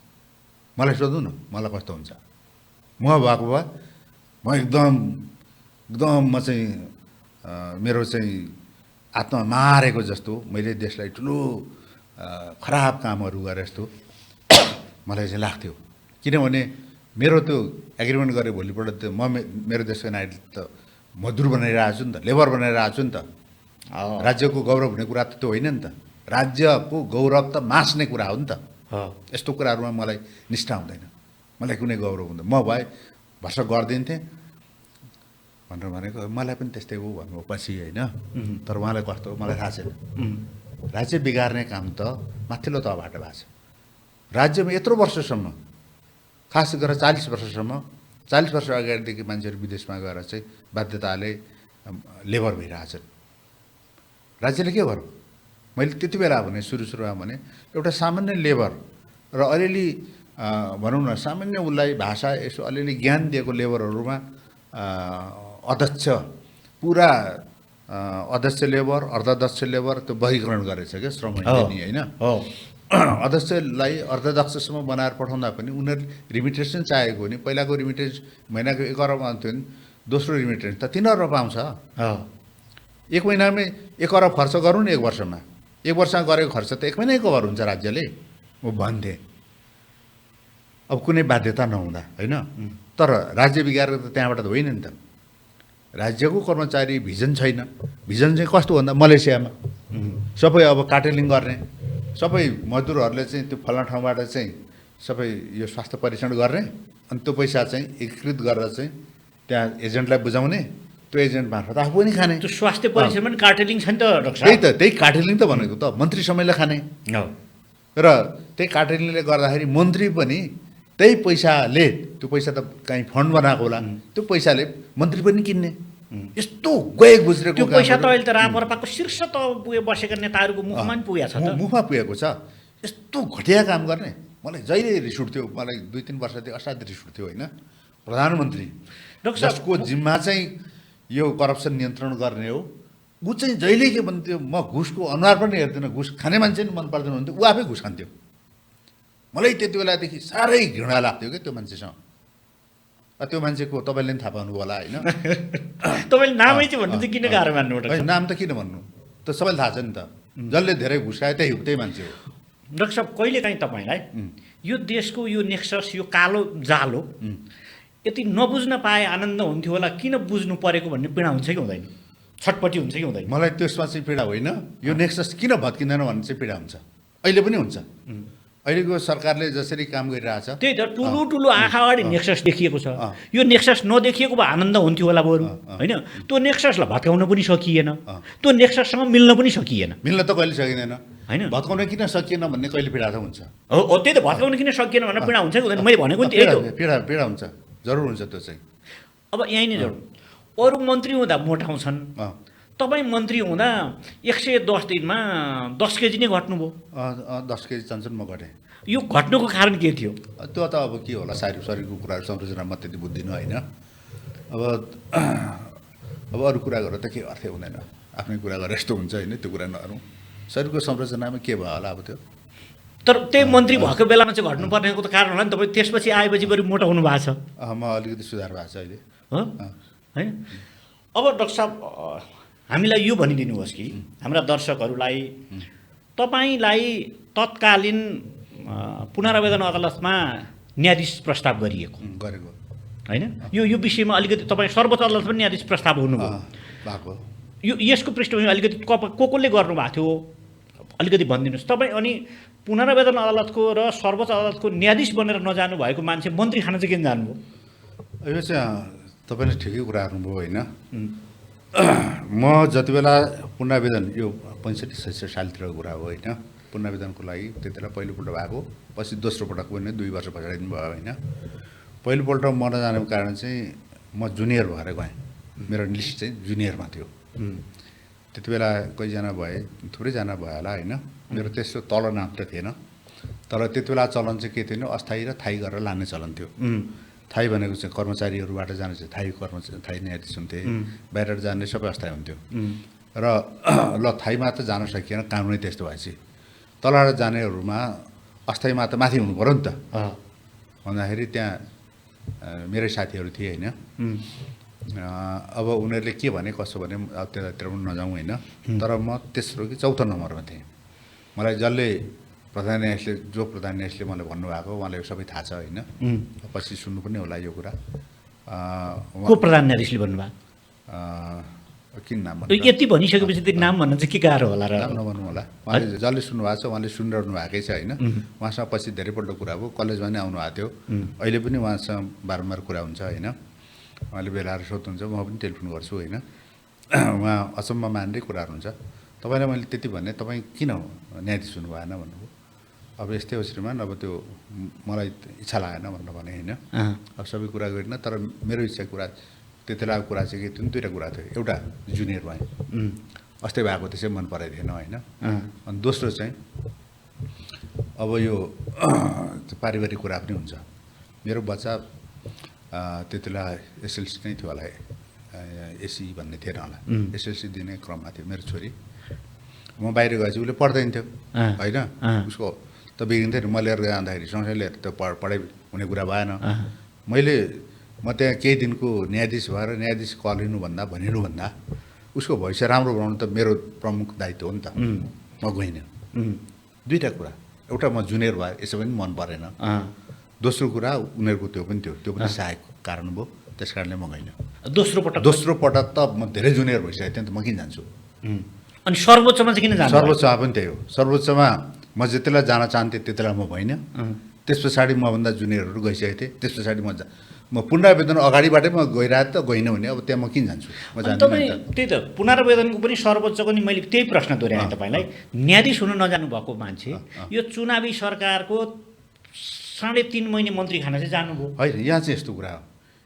मलाई सोध्नु न, मलाई कस्तो हुन्छ? म भएको भए म एकदम म चाहिँ मेरो चाहिँ आत्मा मारेको जस्तो, मैले देशलाई ठुलो खराब कामहरू गरे जस्तो मलाई चाहिँ लाग्थ्यो। किनभने मेरो त्यो एग्रिमेन्ट गरेँ भोलिपल्ट त्यो मेरो देशको नागरिक त मजदुर बनाइरहेको छु नि त, लेबर बनाइरहेको छु नि त। राज्यको गौरव हुने कुरा त त्यो होइन नि त। राज्यको गौरव त मास्ने कुरा हो नि त। यस्तो कुराहरूमा मलाई निष्ठा हुँदैन, मलाई कुनै गौरव हुँदैन। म भए भर्सक गरिदिन्थेँ भनेर भनेको, मलाई पनि त्यस्तै हो भन्नु पछि होइन। तर उहाँलाई कस्तो हो मलाई थाहा छैन। राज्य बिगार्ने काम त माथिल्लो तहबाट भएको छ। राज्यमा यत्रो वर्षसम्म, खास गरेर 40 वर्षसम्म, 40 वर्ष अगाडिदेखि मान्छेहरू विदेशमा गएर चाहिँ बाध्यताले लेबर भइरहेछन्। राज्यले के गर्यो? मैले त्यति बेला भने सुरुमा भने एउटा सामान्य लेबर र अलिअलि भनौँ न सामान्य उसलाई भाषा यसो अलिअलि ज्ञान दिएको लेबरहरूमा अध्यक्ष पुरा अध्यक्ष लेबर, अर्धदक्ष लेबर त्यो वर्गीकरण गरेछ क्या श्रम ऐनले होइन। अध्यक्षलाई अर्धदक्षसम्म बनाएर पठाउँदा पनि उनीहरूले रिमिटेन्स चाहेको हो नि। पहिलाको रिमिटेन्स महिनाको 1 अरब आउँथ्यो नि, दोस्रो रिमिटेन्स त 3 अरब आउँछ। 1 महिनामै 1 अरब खर्च गरौँ न 1 वर्षमा। 1 वर्षमा गरेको खर्च त 1 महिनै कभर हुन्छ राज्यले, म भन्थेँ। अब कुनै बाध्यता नहुँदा होइन। तर राज्य बिगारेको त त्यहाँबाट त होइन नि त। राज्यको कर्मचारी भिजन छैन। भिजन चाहिँ कस्तो भन्दा मलेसियामा सबै अब कार्टेलिङ गर्ने, सबै मजदुरहरूले चाहिँ त्यो फल्ना ठाउँबाट चाहिँ सबै यो स्वास्थ्य परीक्षण गर्ने, अनि त्यो पैसा चाहिँ एकीकृत गरेर चाहिँ त्यहाँ एजेन्टलाई बुझाउने, त्यो एजेन्ट मार्फत आफू पनि खाने। त्यो स्वास्थ्य परीक्षण पनि कार्टेलिङ छ नि त डाक्टर साहब। त्यही त, त्यही कार्टेलिङ त भनेको त मन्त्री समयले खाने। र त्यही कार्टेलिङले गर्दाखेरि मन्त्री पनि त्यही पैसाले, त्यो पैसा त कहीँ फन्ड बनाएको होला, त्यो पैसाले मन्त्री पनि किन्ने। यस्तो गए गुज्रेको त्यो पैसा त अहिले त रापरपाको शीर्ष तह पुगे बसेका नेताहरूको मुखमा पनि पुगेको छ त। मुखमा पुगेको छ। यस्तो घटिया काम गर्ने मलाई जहिले रिस उठ्थ्यो। मलाई 2-3 वर्षदेखि असाध्यै रिस उठ्थ्यो होइन। प्रधानमन्त्री जसको जिम्मा चाहिँ यो करप्सन नियन्त्रण गर्ने हो, ऊ चाहिँ जहिले के भन्थ्यो म घुसको अनुहार पनि हेर्दिनँ, घुस खाने मान्छे नि मन पर्दैन भन्थ्यो, ऊ आफै घुस खान्थ्यो। मलाई त्यति बेलादेखि साह्रै घृणा लाग्थ्यो क्या त्यो मान्छेसँग। त्यो मान्छेको तपाईँले पनि थाहा पाउनु होला होइन। तपाईँले नामै चाहिँ भन्नु चाहिँ किन गाह्रो मान्नु? नाम त किन भन्नु, त सबैले थाहा छ नि त, जसले धेरै घुस खायो त्यही मान्छे हो। डाक्टर साहब, कहिलेकाहीँ तपाईँलाई यो देशको यो नेक्सस, यो कालो जालो यति नबुझ्न पाए आनन्द हुन्थ्यो होला, किन बुझ्नु परेको भन्ने पीडा हुन्छ कि हुँदैन? छटपट्टि हुन्छ कि हुँदैन? मलाई त्यसमा चाहिँ पीडा होइन, यो नेक्सस किन भत्किँदैन भन्ने चाहिँ पीडा हुन्छ। अहिले पनि हुन्छ। अहिलेको सरकारले जसरी काम गरिरहेछ, त्यही त ठुलो आँखा अगाडि नेक्सस देखिएको छ। यो नेक्सस नदेखिएको भए आनन्द हुन्थ्यो होला बरु, होइन? त्यो नेक्ससलाई भत्काउन पनि सकिएन, त्यो नेक्सससँग मिल्न पनि सकिएन। मिल्न त कहिले सकिँदैन, होइन? भत्काउन किन सकिएन भन्ने कहिले पीडा त हुन्छ। हो, त्यही त, भत्काउन किन सकिएन भनेर पीडा हुन्छ कि हुँदैन? मैले भनेको नि त्यही त। पीडा हुन्छ, जरुर हुन्छ त्यो चाहिँ। अब यहीँ नै जोडौँ, अरू मन्त्री हुँदा मोटाउँछन्, तपाईँ मन्त्री हुँदा 110 दिनमा 10 केजी नै घट्नुभयो। 10 केजी चन्छन् म घटेँ। यो घट्नुको कारण के थियो? त्यो त अब के होला, शरीरको कुराहरू संरचनामा त्यति बुझ्दिनँ होइन। अब अरू कुरा गरेर त के अर्थ हुँदैन, आफ्नै कुरा गरेर यस्तो हुन्छ होइन, त्यो कुरा नगरौँ। शरीरको संरचनामा के भयो होला अब त्यो। तर त्यही मन्त्री भएको बेलामा चाहिँ घट्नुपर्नेको त कारण होला नि। तपाईँ त्यसपछि आएपछि बरु मोटाउनु भएको छ। म अलिकति सुधार भएको छ अहिले, होइन? अब डाक्टर साहब, हामीलाई यो भनिदिनुहोस् कि हाम्रा दर्शकहरूलाई, तपाईँलाई तत्कालीन पुनरावेदन अदालतमा न्यायाधीश प्रस्ताव गरेको होइन? यो विषयमा अलिकति तपाईँ सर्वोच्च अदालत पनि न्यायाधीश प्रस्ताव हुनुभयो। यो यसको पृष्ठभूमि अलिकति कसले गर्नुभएको थियो अलिकति भनिदिनुहोस् तपाईँ। अनि पुनरावेदन अदालतको र सर्वोच्च अदालतको न्यायाधीश बनेर नजानु भएको मान्छे मन्त्री खान चाहिँ किन जानुभयो? यो चाहिँ तपाईँले ठिकै कुरा गर्नुभयो होइन। म जति बेला पुनरावेदन, यो 65-66 सालतिरको कुरा हो होइन, पुनरावेदनको लागि त्यति बेला पहिलोपल्ट भएको, पछि दोस्रो पटक पनि 2 वर्ष पछाडि पनि भयो होइन। पहिलोपल्ट म नजानेको कारण चाहिँ म जुनियर भएर गएँ, मेरो लिस्ट चाहिँ जुनियरमा थियो। त्यति बेला कतिजना भए, थुप्रैजना भयो होला होइन। मेरो त्यस्तो तल नाम त थिएन, तर त्यति बेला चलन चाहिँ के थियो, अस्थायी र थायी गरेर लाने चलन थियो। थायी भनेको चाहिँ कर्मचारीहरूबाट जाने चाहिँ थायी न्यायाधीश हुन्थे, बाहिरबाट जाने सबै अस्थायी हुन्थ्यो। र ल थायीमा त जान सकिएन, कानुनै त्यस्तो भएपछि तलबाट जानेहरूमा अस्थायीमा त माथि हुनु पऱ्यो नि त। भन्दाखेरि त्यहाँ मेरै साथीहरू थिए होइन। अब उनीहरूले के भने कसो भने अब त्यतातिर पनि नजाउँ होइन। तर म तेस्रो कि चौथो नम्बरमा थिएँ। मलाई जसले प्रधान न्यायाधीशले मलाई भन्नुभएको, उहाँलाई सबै थाहा छ होइन। पछि सुन्नु पनि होला यो कुरा। को प्रधान न्यायाधीशले भन्नुभएको? किन नाम भन्नु? यति भनिसकेपछि त्यो नाम भन्नु चाहिँ के गाह्रो होला र? नाम नभन्नु होला, उहाँले जसले सुन्नुभएको छ उहाँले सुनिरहनु भएकै छ होइन। उहाँसँग पछि धेरैपल्ट कुरा भयो, कलेजमा नै आउनुभएको थियो, अहिले पनि उहाँसँग बारम्बार कुरा हुन्छ होइन। उहाँले बेलाएर सोध्नुहुन्छ, म पनि टेलिफोन गर्छु होइन। उहाँ अचम्म मान्दै कुराहरू हुन्छ। तपाईँलाई मैले त्यति भने, तपाईँ किन न्यायाधीश हुनु भएन भन्नुभयो। अब यस्तै हो श्रीमान, अब त्यो मलाई इच्छा लागेन भनेर भने होइन। अब सबै कुरा गरिनँ, तर मेरो इच्छा कुरा त्यति बेलाको कुरा चाहिँ के थियो, 2टा कुरा थियो। एउटा जुनियर भएँ, अस्ति भएको त्यसै मन पराइदिएन होइन। अनि दोस्रो चाहिँ अब यो पारिवारिक कुरा पनि हुन्छ। मेरो बच्चा त्यति बेला एसएलसी नै थियो होला, एसी भन्ने थिएन होला, एसएलसी दिने क्रममा थियो मेरो छोरी। म बाहिर गएपछि उसले पढ्दैन थियो होइन, उसको त बिग्रिन्थ्यो नि। म लिएर जाँदाखेरि सँगसँगै लिएर त पढाइ हुने कुरा भएन। म त्यहाँ केही दिनको न्यायाधीश भएर न्यायाधीश भनिनुभन्दा उसको भविष्य राम्रो बनाउनु त मेरो प्रमुख दायित्व हो नि त। म गइनँ। 2टा कुरा, एउटा म जुनियर भए यसो पनि मन परेन, दोस्रो कुरा उनीहरूको त्यो पनि सहायक कारण भयो, त्यस कारणले म गइनँ। दोस्रो पटक त म धेरै जुनियर भइसकेको थिएँ नि त, म किन जान्छु। अनि सर्वोच्चमा चाहिँ किन जान्छु? सर्वोच्चमा पनि त्यही हो। सर्वोच्चमा म जतिलाई जान चाहन्थेँ त्यतिलाई म भइनँ। त्यस पछाडि मभन्दा जुनियरहरू गइसकेको थिएँ। त्यस पछाडि म पुनरावेदन अगाडिबाटै म गइरहेको त गइनँ भने अब त्यहाँ म किन जान्छु, म जान्दिनँ। त्यही त पुनरावेदनको पनि सर्वोच्चको नि मैले त्यही प्रश्न दोहोऱ्याएँ तपाईँलाई। न्यायाधीश हुन नजानु भएको मान्छे यो चुनावी सरकारको 3.5 महिने मन्त्री खान चाहिँ जानुभयो होइन। यहाँ चाहिँ यस्तो कुरा हो,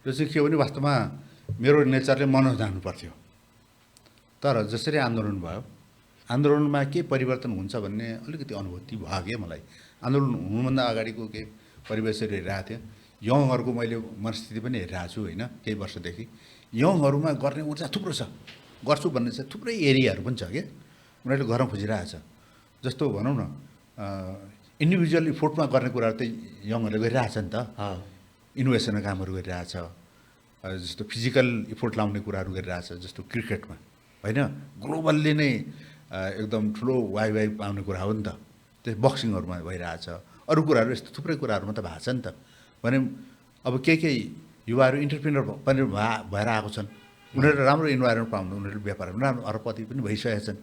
यो चाहिँ के हो भने वास्तवमा मेरो नेचरले मन जानु पर्थ्यो। तर जसरी आन्दोलन भयो, आन्दोलनमा के परिवर्तन हुन्छ भन्ने अलिकति अनुभूति भयो क्या मलाई। आन्दोलन हुनुभन्दा अगाडिको के परिवेशहरू हेरिरहेको थिएँ, यङहरूको मैले मनस्थिति पनि हेरिरहेको छु होइन, केही वर्षदेखि। यङहरूमा गर्ने ऊर्जा थुप्रो छ, गर्छु भन्ने चाहिँ थुप्रै एरियाहरू पनि छ क्या, उनीहरूले गर्न खोजिरहेछ। जस्तो भनौँ न इन्डिभिजुअल इफोर्टमा गर्ने कुराहरू त यङहरूले गरिरहेछ नि त, इनोभेसनको कामहरू गरिरहेछ, जस्तो फिजिकल इफोर्ट लाउने कुराहरू गरिरहेछ, जस्तो क्रिकेटमा होइन, ग्लोबल्ली नै एकदम ठुलो वाइ पाउने कुरा हो नि त, त्यो बक्सिङहरूमा भइरहेछ, अरू कुराहरू यस्तो थुप्रै कुराहरूमा त भएको छ नि त। भने अब केही युवाहरू इन्टरप्रिनर पनि भएर आएको छन्, उनीहरूले राम्रो इन्भाइरोमेन्ट पाउनु, उनीहरूले व्यापारमा राम्रो अरबपति पनि भइसकेका छन्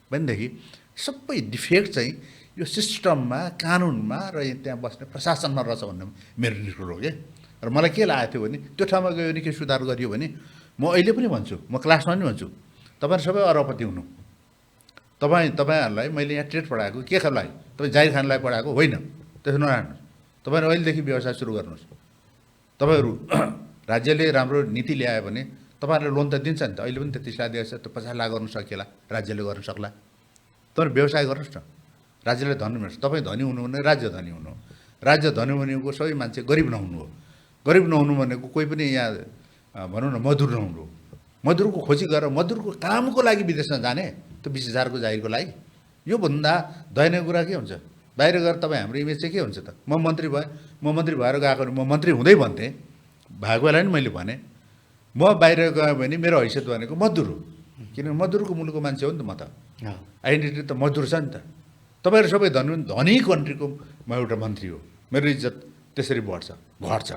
भनेदेखि सबै डिफेक्ट चाहिँ यो सिस्टममा, कानुनमा र त्यहाँ बस्ने प्रशासनमा रहेछ भन्ने मेरो निष्कर्ष हो क्या। र मलाई के लागेको थियो भने त्यो ठाउँमा गयो भने के सुधार गरियो भने म अहिले पनि भन्छु, म क्लासमा पनि भन्छु, तपाईँहरू सबै अरबपति हुनु, तपाईँहरूलाई मैले यहाँ ट्रेड पढाएको के का लागि, तपाईँ जाहिर खानलाई पढाएको होइन, त्यसो नराख्नुहोस्, तपाईँहरू अहिलेदेखि व्यवसाय सुरु गर्नुहोस्। तपाईँहरू राज्यले राम्रो नीति ल्यायो भने तपाईँहरूले लोन त दिन्छ नि त, अहिले पनि 33 लाख दिएछ, त्यो 50 लाख गर्नु सकिएला, राज्यले गर्न सक्ला, तपाईँ व्यवसाय गर्नुहोस् न, राज्यले धनी हुनुहोस्, तपाईँ धनी हुनु भने राज्य धनी हुनु हो, राज्य धनी भनेको सबै मान्छे गरिब नहुनु हो, गरिब नहुनु भनेको कोही पनि यहाँ भनौँ न मजदुर नहुनु हो, मजदुरको खोजी गरेर मजदुरको कामको लागि विदेशमा जाने, त्यो 20,000को जागिरको लागि, योभन्दा दयनीय कुरा के हुन्छ? बाहिर गएर तपाईँ हाम्रो इमेज चाहिँ के हुन्छ त? म मन्त्री भएँ, म मन्त्री भएर गएको भने म मन्त्री हुँदै भन्थेँ, भएको बेला नि मैले भने म बाहिर गएँ भने मेरो हैसियत भनेको मजदुर हो, किनभने मजदुरको मुलुकको मान्छे हो नि त, म त आइडेन्टिटी त मजदुर छ नि त। तपाईँहरू सबै धनी कन्ट्रीको म एउटा मन्त्री हो, मेरो इज्जत त्यसरी बढ्छ घट्छ।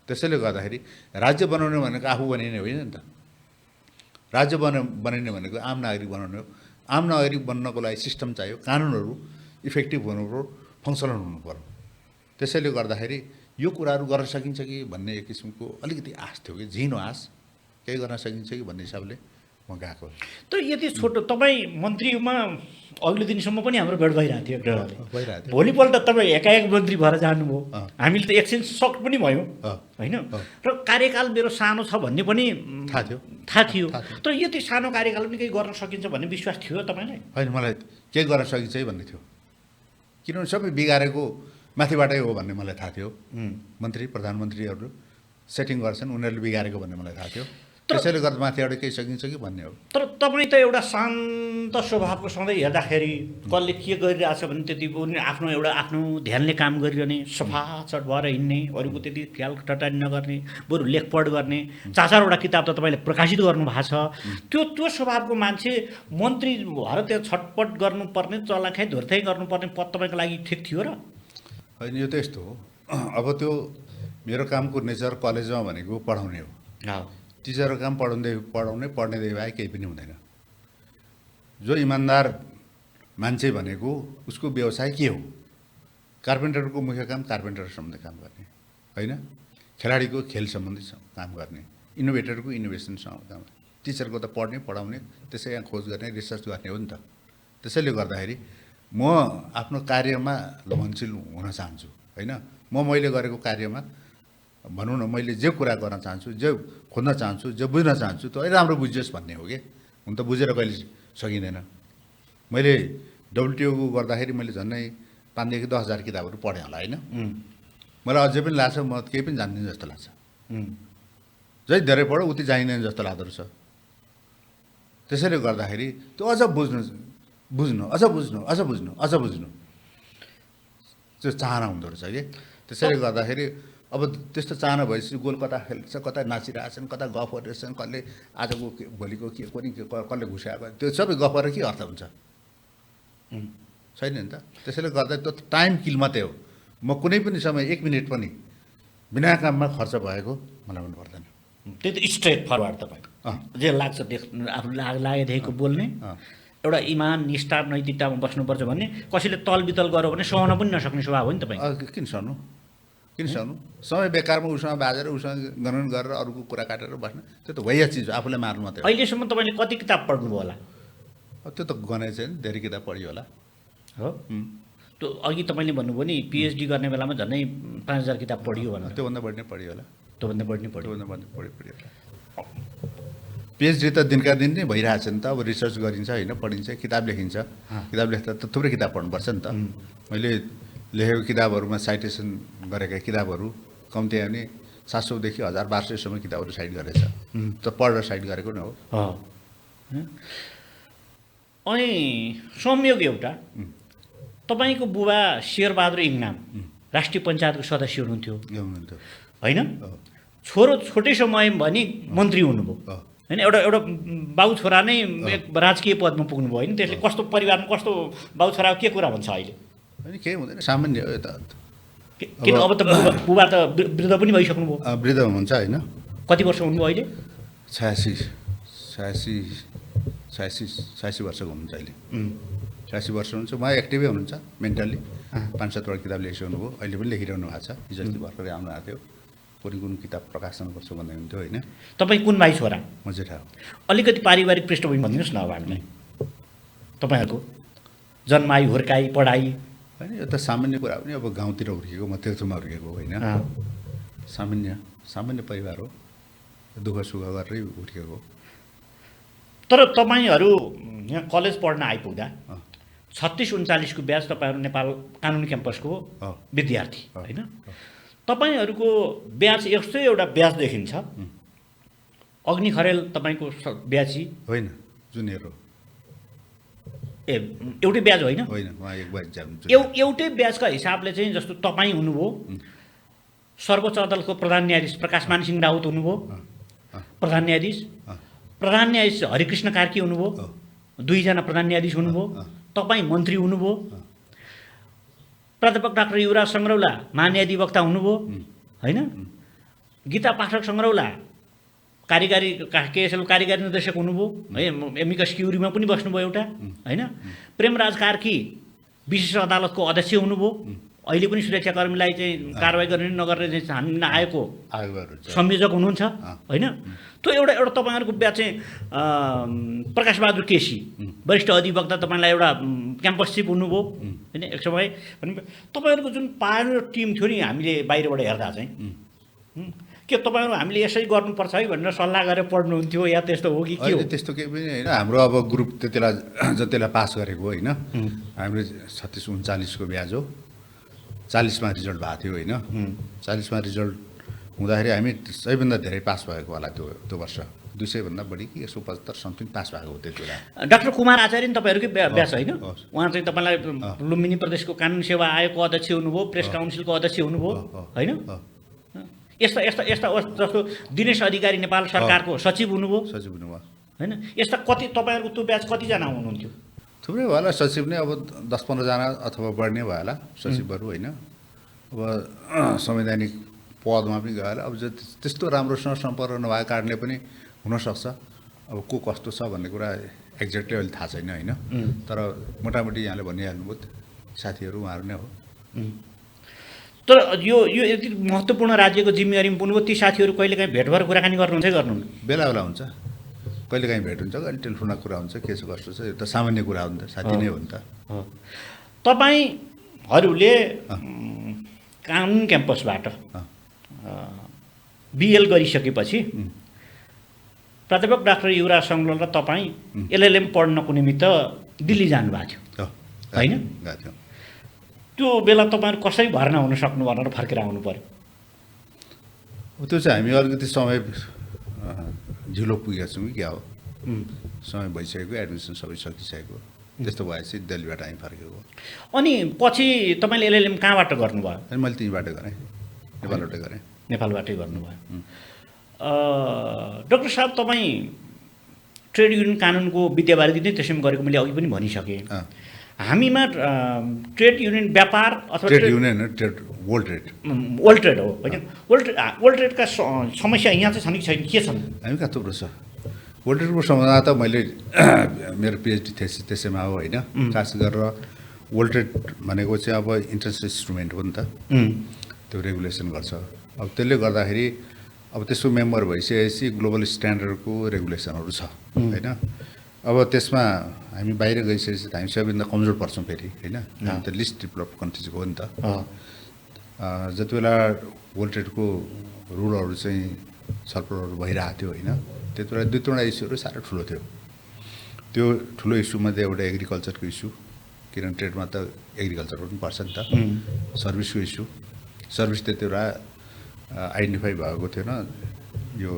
त्यसैले गर्दाखेरि राज्य बनाउने भनेको आफू बनिने होइन नि त, राज्य बनिने भनेको आम नागरिक बनाउने हो। आम नागरिक बन्नको लागि सिस्टम चाहियो, कानुनहरू इफेक्टिभ हुनुपऱ्यो, फङ्सनल हुनुपऱ्यो। त्यसैले गर्दाखेरि यो कुराहरू गर्न सकिन्छ कि भन्ने एक किसिमको अलिकति आश थियो कि, झिनो आश, केही गर्न सकिन्छ कि भन्ने हिसाबले म गएको। तर यति छोटो तपाईँ मन्त्रीमा अघिल्लो दिनसम्म पनि हाम्रो भेट भइरहेको थियो गृहले, भइरहेको थियो, भोलिपल्ट तपाईँ एकाएक मन्त्री भएर जानुभयो, हामीले त एकछिन सक पनि भयौँ होइन, र कार्यकाल मेरो सानो छ भन्ने पनि थाहा थियो, तर यति सानो कार्यकाल पनि केही गर्न सकिन्छ भन्ने विश्वास थियो तपाईँलाई? होइन, मलाई केही गर्न सकिन्छ है भन्ने थियो, किनभने सबै बिगारेको माथिबाटै हो भन्ने मलाई थाहा थियो। मन्त्री प्रधानमन्त्रीहरू सेटिङ गर्छन्, उनीहरूले बिगारेको भन्ने मलाई थाहा थियो, त्यसैले गर्दा माथिबाट केही सकिन्छ कि भन्ने हो। तर तपाईँ त एउटा शान्त स्वभावको, सधैँ हेर्दाखेरि कसले के गरिरहेछ भने त्यति पनि आफ्नो ध्यानले काम गरिरहने, सफाचट भएर हिँड्ने, अरूको त्यति ख्याल टटानी नगर्ने, बरु लेखपढ गर्ने, 4-4वटा किताब त तपाईँले प्रकाशित गर्नुभएको छ, त्यो स्वभावको मान्छे मन्त्री भएर त्यो छटपट गर्नुपर्ने, चलाखाइ धुर्थाइ गर्नुपर्ने पद तपाईँको लागि ठिक थियो र? होइन, यो त यस्तो हो, अब त्यो मेरो कामको नेचर कलेजमा भनेको पढाउने हो, टिचरको काम पढ्नेदेखि भए केही पनि हुँदैन। जो इमान्दार मान्छे भनेको उसको व्यवसाय के हो? कार्पेन्टरको मुख्य काम कार्पेन्टर सम्बन्धी काम गर्ने होइन, खेलाडीको खेल सम्बन्धी काम गर्ने, इनोभेटरको इनोभेसनसँग काम, टिचरको त पढाउने, त्यसै यहाँ खोज गर्ने, रिसर्च गर्ने हो नि त। त्यसैले गर्दाखेरि म आफ्नो कार्यमा लगनशील हुन चाहन्छु होइन, मैले गरेको कार्यमा भनौँ न, मैले जे कुरा गर्न चाहन्छु, जे खोज्न चाहन्छु, जे बुझ्न चाहन्छु, त्यो राम्रो बुझियोस् भन्ने हो कि। हुन त बुझेर कहिले सकिँदैन। मैले डब्लुटिओको गर्दाखेरि मैले झन्डै 5,000 देखि 10,000 किताबहरू पढेँ होला होइन, मलाई अझै पनि लाग्छ म केही पनि जान्दिनँ जस्तो लाग्छ, जति धेरै पढ्यो उति जानिँदैन जस्तो लाग्दो रहेछ। त्यसैले गर्दाखेरि त्यो अझ बुझ्नु त्यो चाहना हुँदो रहेछ कि। त्यसैले गर्दाखेरि अब त्यस्तो चाहना भएपछि गोल कता खेल्छ, कता नाचिरहेछन्, कता गफ गरिरहेछन्, कसले आजको भोलिको के पनि कसले घुसाएको, त्यो सबै गफ गरेर के अर्थ हुन्छ? छैन नि त। त्यसैले गर्दा त्यो टाइम किल मात्रै हो। म कुनै पनि समय 1 मिनट पनि बिना काममा खर्च भएको मलाई मन पर्दैन। त्यो त स्ट्रेट फरवार्ड तपाईँ जे लाग्छ आफ्नो लागेदेखिको बोल्ने, एउटा इमान निष्ठा नैतिकतामा बस्नुपर्छ भन्ने, कसैले तलबितल गर्यो भने सहन पनि नसक्ने स्वभाव हो नि तपाईँ। किन सहनु? समय बेकारमा उसँग बाजेर उसँग गणन गरेर अरूको कुरा काटेर बस्ने, त्यो त भइया चिज हो, आफूलाई मार्नु मात्रै हो। अहिलेसम्म तपाईँले कति किताब पढ्नुभयो होला? त्यो त गनाइ छैन, धेरै किताब पढियो होला हो। त्यो अघि तपाईँले भन्नुभयो नि पिएचडी गर्ने बेलामा झन्डै 5,000 किताब पढियो भनेर। त्योभन्दा बढी नै पढियो होला। पढ्यो होला। पिएचडी त दिनका दिन नै भइरहेछ नि त। अब रिसर्च गरिन्छ होइन, पढिन्छ, किताब लेखिन्छ, किताब लेख्दा त थुप्रै किताब पढ्नुपर्छ नि त। मैले लेखेको किताबहरूमा साइटेसन गरेका किताबहरू कम्ती भने 700 देखि 1200 सम्म किताबहरू साइड गरेछ त पढेर साइड गरेको नै हो अनि संयोग एउटा तपाईँको बुबा शेरबहादुर इङनाम राष्ट्रिय पञ्चायतको सदस्य हुनुहुन्थ्यो होइन छोरो छोटै समयमा भने मन्त्री हुनुभयो होइन एउटा एउटा बाउ छोरा नै एक राजकीय पदमा पुग्नुभयो होइन त्यसले कस्तो परिवारमा कस्तो बाउ छोराको के कुरा हुन्छ अहिले होइन केही हुँदैन सामान्य हो यता किन अब त बुबा त वृद्ध पनि भइसक्नुभयो वृद्ध हुनुहुन्छ होइन कति वर्ष हुनुभयो अहिले 86 वर्षको हुनुहुन्छ अहिले 86 वर्ष हुनुहुन्छ उहाँ एक्टिभै हुनुहुन्छ मेन्टल्ली 5-7 वटा किताब लेखिसक्नु भयो अहिले पनि लेखिरहनु भएको छ हिजो अस्ति भर्खरै आउनु भएको थियो कुन किताब प्रकाशन गर्छु भन्दै हुन्थ्यो होइन तपाईँ कुन भाइ छोरा म जेठा हो अलिकति पारिवारिक पृष्ठभूमि भनिदिनुहोस् न अब हामीलाई तपाईँहरूको जन्माइ हुर्काइ पढाइ होइन यो त सामान्य कुरा हो नि अब गाउँतिर हुर्केको म तेर्थुमा हुर्केको होइन सामान्य परिवार हो दुःख सुख गरेरै हुर्केको तर तपाईँहरू यहाँ कलेज पढ्न आइपुग्दा 36-39 को ब्याच तपाईँहरू नेपाल कानुन क्याम्पसको विद्यार्थी होइन तपाईँहरूको ब्याच यस्तै एउटा ब्याच देखिन्छ अग्नि खरेल तपाईँको ब्याची होइन जुनियर हो ए एउटै ब्याच होइन उहाँ एक बार एउटै ब्याचका हिसाबले चाहिँ जस्तो तपाईँ हुनुभयो सर्वोच्च अदालतको प्रधान न्यायाधीश प्रकाश मानसिंह राउत हुनुभयो प्रधान न्यायाधीश हरिकृष्ण कार्की हुनुभयो 2 जना प्रधान न्यायाधीश हुनुभयो तपाईँ मन्त्री हुनुभयो प्राध्यापक डाक्टर युवराज सङ्ग्रौला महान्यायाधिवक्ता हुनुभयो होइन गीता पाठक सङ्ग्रौला कार्यकारी केएसएल कार्यकारी निर्देशक हुनुभयो है एमिकस क्युरीमा पनि बस्नुभयो एउटा होइन प्रेमराज कार्की विशेष अदालतको अध्यक्ष हुनुभयो अहिले पनि सुरक्षाकर्मीलाई चाहिँ कारवाही गर्ने नगर्ने चाहिँ छान्न आएको संयोजक हुनुहुन्छ होइन त्यो एउटा तपाईँहरूको ब्याच चाहिँ प्रकाशबहादुर केसी वरिष्ठ अधिवक्ता तपाईँलाई एउटा क्याम्पस चिफ हुनुभयो होइन एक समय भने तपाईँहरूको जुन पायोनियर टिम थियो नि हामीले बाहिरबाट हेर्दा चाहिँ के तपाईँहरू हामीले यसै गर्नुपर्छ है भनेर सल्लाह गरेर पढ्नुहुन्थ्यो या त्यस्तो हो कि के हो त्यस्तो केही पनि होइन हाम्रो अब ग्रुप त्यतिलाई जतिलाई पास गरेको होइन हाम्रो 36-39 को ब्याज हो 40 मा रिजल्ट भएको थियो होइन 40 मा रिजल्ट हुँदाखेरि हामी सबैभन्दा धेरै पास भएको होला त्यो वर्ष 200 भन्दा बढी कि 175 समथिङ पास भएको हो त्यति बेला डाक्टर कुमार आचार्य नि तपाईँहरूकै ब्याच होइन उहाँ चाहिँ तपाईँलाई लुम्बिनी प्रदेशको कानुन सेवा आयोगको अध्यक्ष हुनुभयो प्रेस काउन्सिलको अध्यक्ष हुनुभयो होइन यस्ता जस्तो दिनेश अधिकारी नेपाल सरकारको सचिव हुनुभयो होइन यस्ता कति तपाईँहरूको त्यो ब्याच कतिजना हुनुहुन्थ्यो थुप्रै भयो होला सचिव नै अब 10-15 जना अथवा बढ्ने भयो होला सचिवहरू होइन अब संवैधानिक पदमा पनि गयो होला अब त्यस्तो राम्रोसँग सम्पर्क नभएको कारणले पनि हुनसक्छ अब को कस्तो छ भन्ने कुरा एक्ज्याक्टली अहिले थाहा छैन होइन तर मोटामोटी यहाँले भनिहाल्नुभयो साथीहरू उहाँहरू नै हो तर यो यति महत्त्वपूर्ण राज्यको जिम्मेवारीमा पुग्नुभयो ती साथीहरू कहिलेकाहीँ भेट भएर कुराकानी गर्नुहुन्छ गर्नुहुन्न बेला हुन्छ कहिलेकाहीँ भेट हुन्छ कहिले टेलिफोनमा कुरा हुन्छ के छ कस्तो छ यो त सामान्य कुरा हो नि त साथी नै हो नि त तपाईँहरूले कानुन क्याम्पसबाट बिएल गरिसकेपछि प्राध्यापक डाक्टर युवराज सङ्ग्रौल र तपाईँ एलएलएम पढ्नको निमित्त दिल्ली जानुभएको थियो होइन त्यो बेला तपाईँहरू कसरी भर्ना हुन सक्नु भनेर फर्केर आउनु पर्यो त्यो चाहिँ हामी अलिकति समय ढिलो पुगेका छौँ कि क्या हो समय भइसकेको एडमिसन सबै सकिसकेको त्यस्तो भएपछि दिल्लीबाट हामी फर्केको अनि पछि तपाईँले एलएलएम कहाँबाट गर्नुभयो अनि मैले त्यहीँबाट गरेँ नेपालबाटै गर्नुभयो डाक्टर साहब तपाईँ ट्रेड युनियन कानुनको विद्यावारिधि नै त्यसैमा गरेको मैले अघि पनि भनिसकेँ हामीमा ट्रेड युनियन व्यापार अथवा ट्रेड युनियन वर्ल्ड ट्रेड हो होइन वर्ल्ड ट्रेडका समस्या यहाँ चाहिँ छन् कि छैन के छन् हामी कहाँ थुप्रो छ वर्ल्ड ट्रेडको समाधान त मैले मेरो पिएचडी थेसिस त्यसैमा हो होइन खास गरेर वर्ल्ड ट्रेड भनेको चाहिँ अब इन्टरनेसनल इन्स्ट्रुमेन्ट हो नि त त्यो रेगुलेसन गर्छ अब त्यसले गर्दाखेरि अब त्यसको मेम्बर भइसकेपछि ग्लोबल स्ट्यान्डर्डको रेगुलेसनहरू छ होइन अब त्यसमा हामी बाहिर गइसकेपछि हामी सबैभन्दा कमजोर पर्छौँ फेरि होइन हामी त लिस्ट डेभलप कन्ट्रिजको हो नि त जति बेला वर्ल्ड ट्रेडको रुलहरू चाहिँ छलफलहरू भइरहेको थियो होइन त्यति बेला 2-3 इस्युहरू साह्रै ठुलो थियो त्यो ठुलो इस्युमध्ये एउटा एग्रिकल्चरको इस्यु किनभने ट्रेडमा त एग्रिकल्चर पनि पर्छ नि त सर्भिसको इस्यु सर्भिस त्यति बेला आइडेन्टिफाई भएको थिएन, यो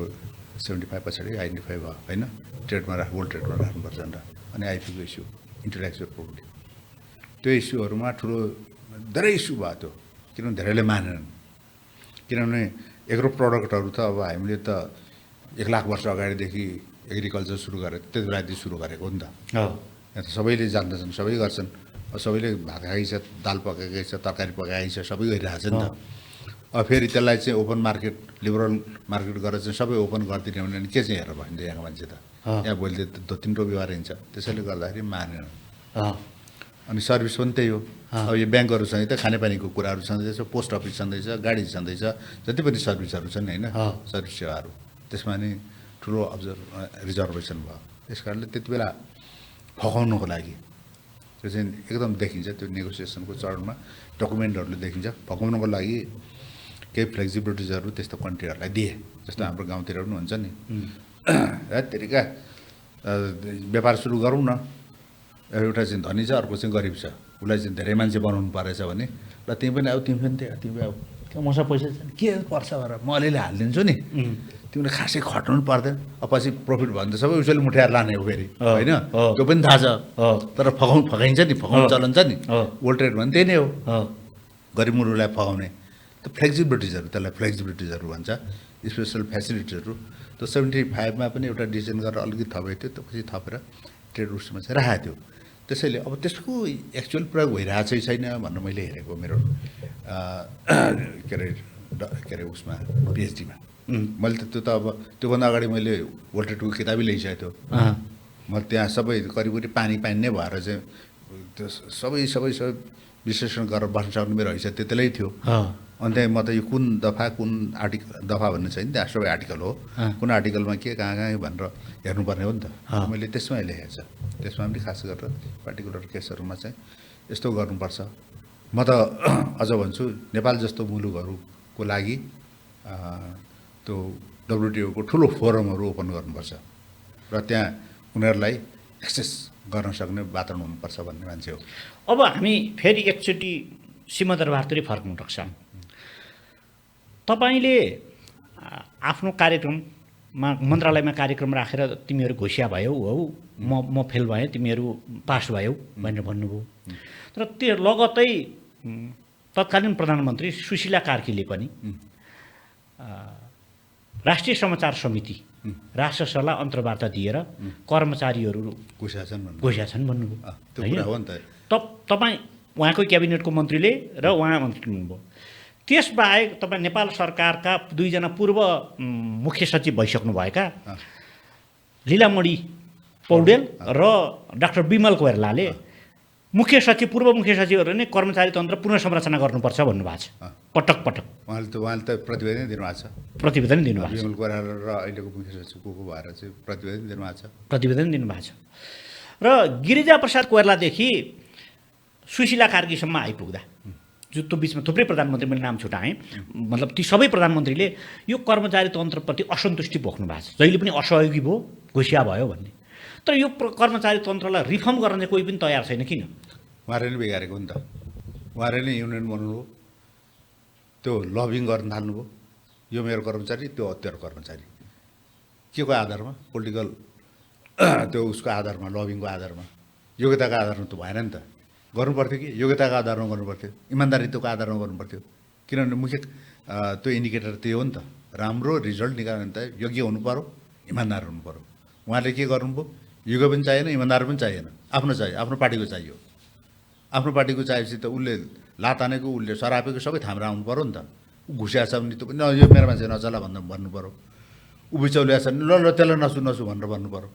75 पछाडि आइडेन्टिफाई भयो होइन, ट्रेडमा वर्ल्ड ट्रेडमा राख्नुपर्छ भनेर। अनि आइपीको इस्यु, इन्टेलेक्चुअल प्रोपर्टी, त्यो इस्युहरूमा ठुलो धेरै इस्यु भयो त्यो, किनभने धेरैले मानेनन्। किनभने एग्रो प्रडक्टहरू त अब हामीले त 1 लाख वर्ष अगाडिदेखि एग्रिकल्चर सुरु गरेको, त्यति बेलादेखि सुरु गरेको हो नि त। यहाँ त सबैले जान्दछन्, सबै गर्छन्, सबैले भात खाइछ, दाल पकाएकै छ, तरकारी पकाएकै छ, सबै गरिरहेको छ नि त। अब फेरि त्यसलाई चाहिँ ओपन मार्केट, लिबरल मार्केट गरेर चाहिँ सबै ओपन गरिदिने भने के चाहिँ हेरेर भनिदियो यहाँको मान्छे त। यहाँ भोलि त 2-3 व्यवहार हिँड्छ, त्यसैले गर्दाखेरि मानेन। अनि सर्भिस पनि त्यही हो। अब यो ब्याङ्कहरू छँदैछ, खानेपानीको कुराहरू छँदैछ, पोस्ट अफिस छँदैछ, गाडी छँदैछ, जति पनि सर्भिसहरू छन् होइन, सर्भिस सेवाहरू, त्यसमा नि ठुलो रिजर्भेसन भयो। त्यस कारणले त्यति बेला फकाउनको लागि त्यो चाहिँ एकदम देखिन्छ, त्यो नेगोसिएसनको चरणमा डकुमेन्टहरूले देखिन्छ। फकाउनको लागि केही फ्लेक्सिबिलिटिजहरू त्यस्तो कन्ट्रीहरूलाई दिए, जस्तो हाम्रो गाउँतिर पनि हुन्छ नि, तरिका व्यापार सुरु गरौँ न, एउटा चाहिँ धनी छ, अर्को चाहिँ गरिब छ, उसलाई चाहिँ धेरै मान्छे बनाउनु परेछ भने ल तिमी पनि अब, तिमी पनि त्यही, तिमी अब मसँग पैसा छैन के पर्छ भनेर म अलिअलि हालिदिन्छु नि, तिमीले खासै खट्नु पनि पर्दैन। अब पछि प्रफिट भयो भने त सबै उसैले मुठाएर लाने हो फेरि होइन, त्यो पनि थाहा छ। तर फकाइन्छ नि, फकाउनु चलन छ नि, वर्ल्ड ट्रेड भने त्यही नै हो, गरिब मुलुकलाई फकाउने। त्यो फ्लेक्सिबिलिटिजहरू, त्यसलाई फ्लेक्सिबिलिटिजहरू भन्छ, स्पेसल फेसिलिटिजहरू। त्यो 75मा पनि एउटा डिसिजन गरेर अलिकति थपेको थियो, त्यो पछि थपेर ट्रेड रुल्समा चाहिँ राखेको थियो। त्यसैले अब त्यसको एक्चुअल प्रयोग भइरहेको चाहिँ छैन भनेर मैले हेरेको मेरो के अरे उसमा पिएचडीमा। मैले त त्यो त अब त्योभन्दा अगाडि मैले वर्ल्ड ट्रेडको किताबै ल्याइसकेको थियो। म त्यहाँ सबै करिब पानी नै भएर चाहिँ त्यो सबै विश्लेषण गरेर बस्न सक्ने मेरो हैसियत त्यतिलै थियो। अनि त्यहाँ म त यो कुन दफा कुन दफा भन्ने छैन, त्यहाँ सबै आर्टिकल हो, कुन आर्टिकलमा के कहाँ भनेर हेर्नुपर्ने हो नि त। मैले त्यसमै लेखेको छ, त्यसमा पनि खास गरेर पार्टिकुलर केसहरूमा चाहिँ यस्तो गर्नुपर्छ। म त अझ भन्छु नेपाल जस्तो मुलुकहरूको लागि त्यो डब्लुटिओको ठुलो फोरमहरू ओपन गर्नुपर्छ र त्यहाँ उनीहरूलाई एक्सेस गर्न सक्ने वातावरण हुनुपर्छ भन्ने मान्छे हो। अब हामी फेरि एकचोटि सिंहदरबारतिर फर्कनु सक्छ। तपाईँले आफ्नो कार्यक्रममा, मन्त्रालयमा कार्यक्रम राखेर तिमीहरू घोषिया भयौ हौ, म फेल भएँ, तिमीहरू पास भयौ भनेर भन्नुभयो। तर त्यो लगत्तै तत्कालीन प्रधानमन्त्री सुशीला कार्कीले पनि राष्ट्रिय समाचार समिति राष्ट्र सल्लाह अन्तर्वार्ता दिएर कर्मचारीहरू घोषिया छन् भन्नुभयो। तपाईँ उहाँको क्याबिनेटको मन्त्रीले र उहाँ मन्त्री हुनुभयो। त्यसबाहेक तपाईँ नेपाल सरकारका 2 जना पूर्व मुख्य सचिव भइसक्नुभएका लीलामणि पौडेल र डाक्टर बिमल कोइरालाले पूर्व मुख्य सचिवहरू नै कर्मचारी तन्त्र पुनर्संरचना गर्नुपर्छ भन्नुभएको छ पटक पटक। उहाँले त प्रतिवेदन दिनुभएको छ, प्रतिवेदन दिनुभएको छ। बिमल कोइराला र अहिलेको मुख्य सचिव को भएर चाहिँ प्रतिवेदन दिनुभएको छ, प्रतिवेदन दिनुभएको छ। र गिरिजा प्रसाद कोइरालादेखि सुशीला कार्कीसम्म आइपुग्दा जो त्यो बिचमा थुप्रै प्रधानमन्त्री, मैले नाम छुटाएँ, मतलब ती सबै प्रधानमन्त्रीले यो कर्मचारी तन्त्रप्रति असन्तुष्टि बोक्नु भएको छ, जहिले पनि असहयोगी भयो, घोषिया भयो भन्ने। तर यो कर्मचारी तन्त्रलाई रिफर्म गर्ने कोही पनि तयार छैन, किन? उहाँहरूले बिगारेको नि त, उहाँहरूले नै युनियन बनाउनु हो, त्यो लबिङ गर्न थाल्नुभयो, यो मेरो कर्मचारी, त्यो तेरो कर्मचारी, के को आधारमा? पोलिटिकल त्यो उसको आधारमा, लबिङको आधारमा, योग्यताको आधारमा त भएन नि त। गर्नु पर्थ्यो कि योग्यताको आधारमा गर्नुपर्थ्यो, इमान्दारित्वको आधारमा गर्नुपर्थ्यो, किनभने मुख्य त्यो इन्डिकेटर त्यही हो नि त। राम्रो रिजल्ट निकाल्यो भने त योग्य हुनु पऱ्यो, इमान्दार हुनु पऱ्यो। उहाँले के गर्नुभयो? योग्य पनि चाहिएन, इमान्दार पनि चाहिएन, आफ्नो चाहियो, आफ्नो पार्टीको चाहियो। आफ्नो पार्टीको चाहिएपछि त उसले लातानेको, उसले सरापेको सबै थाम्रा आउनु पऱ्यो नि त। घुसिया छ भने त्यो पनि यो मेरो मान्छे नचला भन्नु पऱ्यो। ऊ बिचौलिया छ भने ल त्यसलाई नसु भनेर भन्नु पऱ्यो,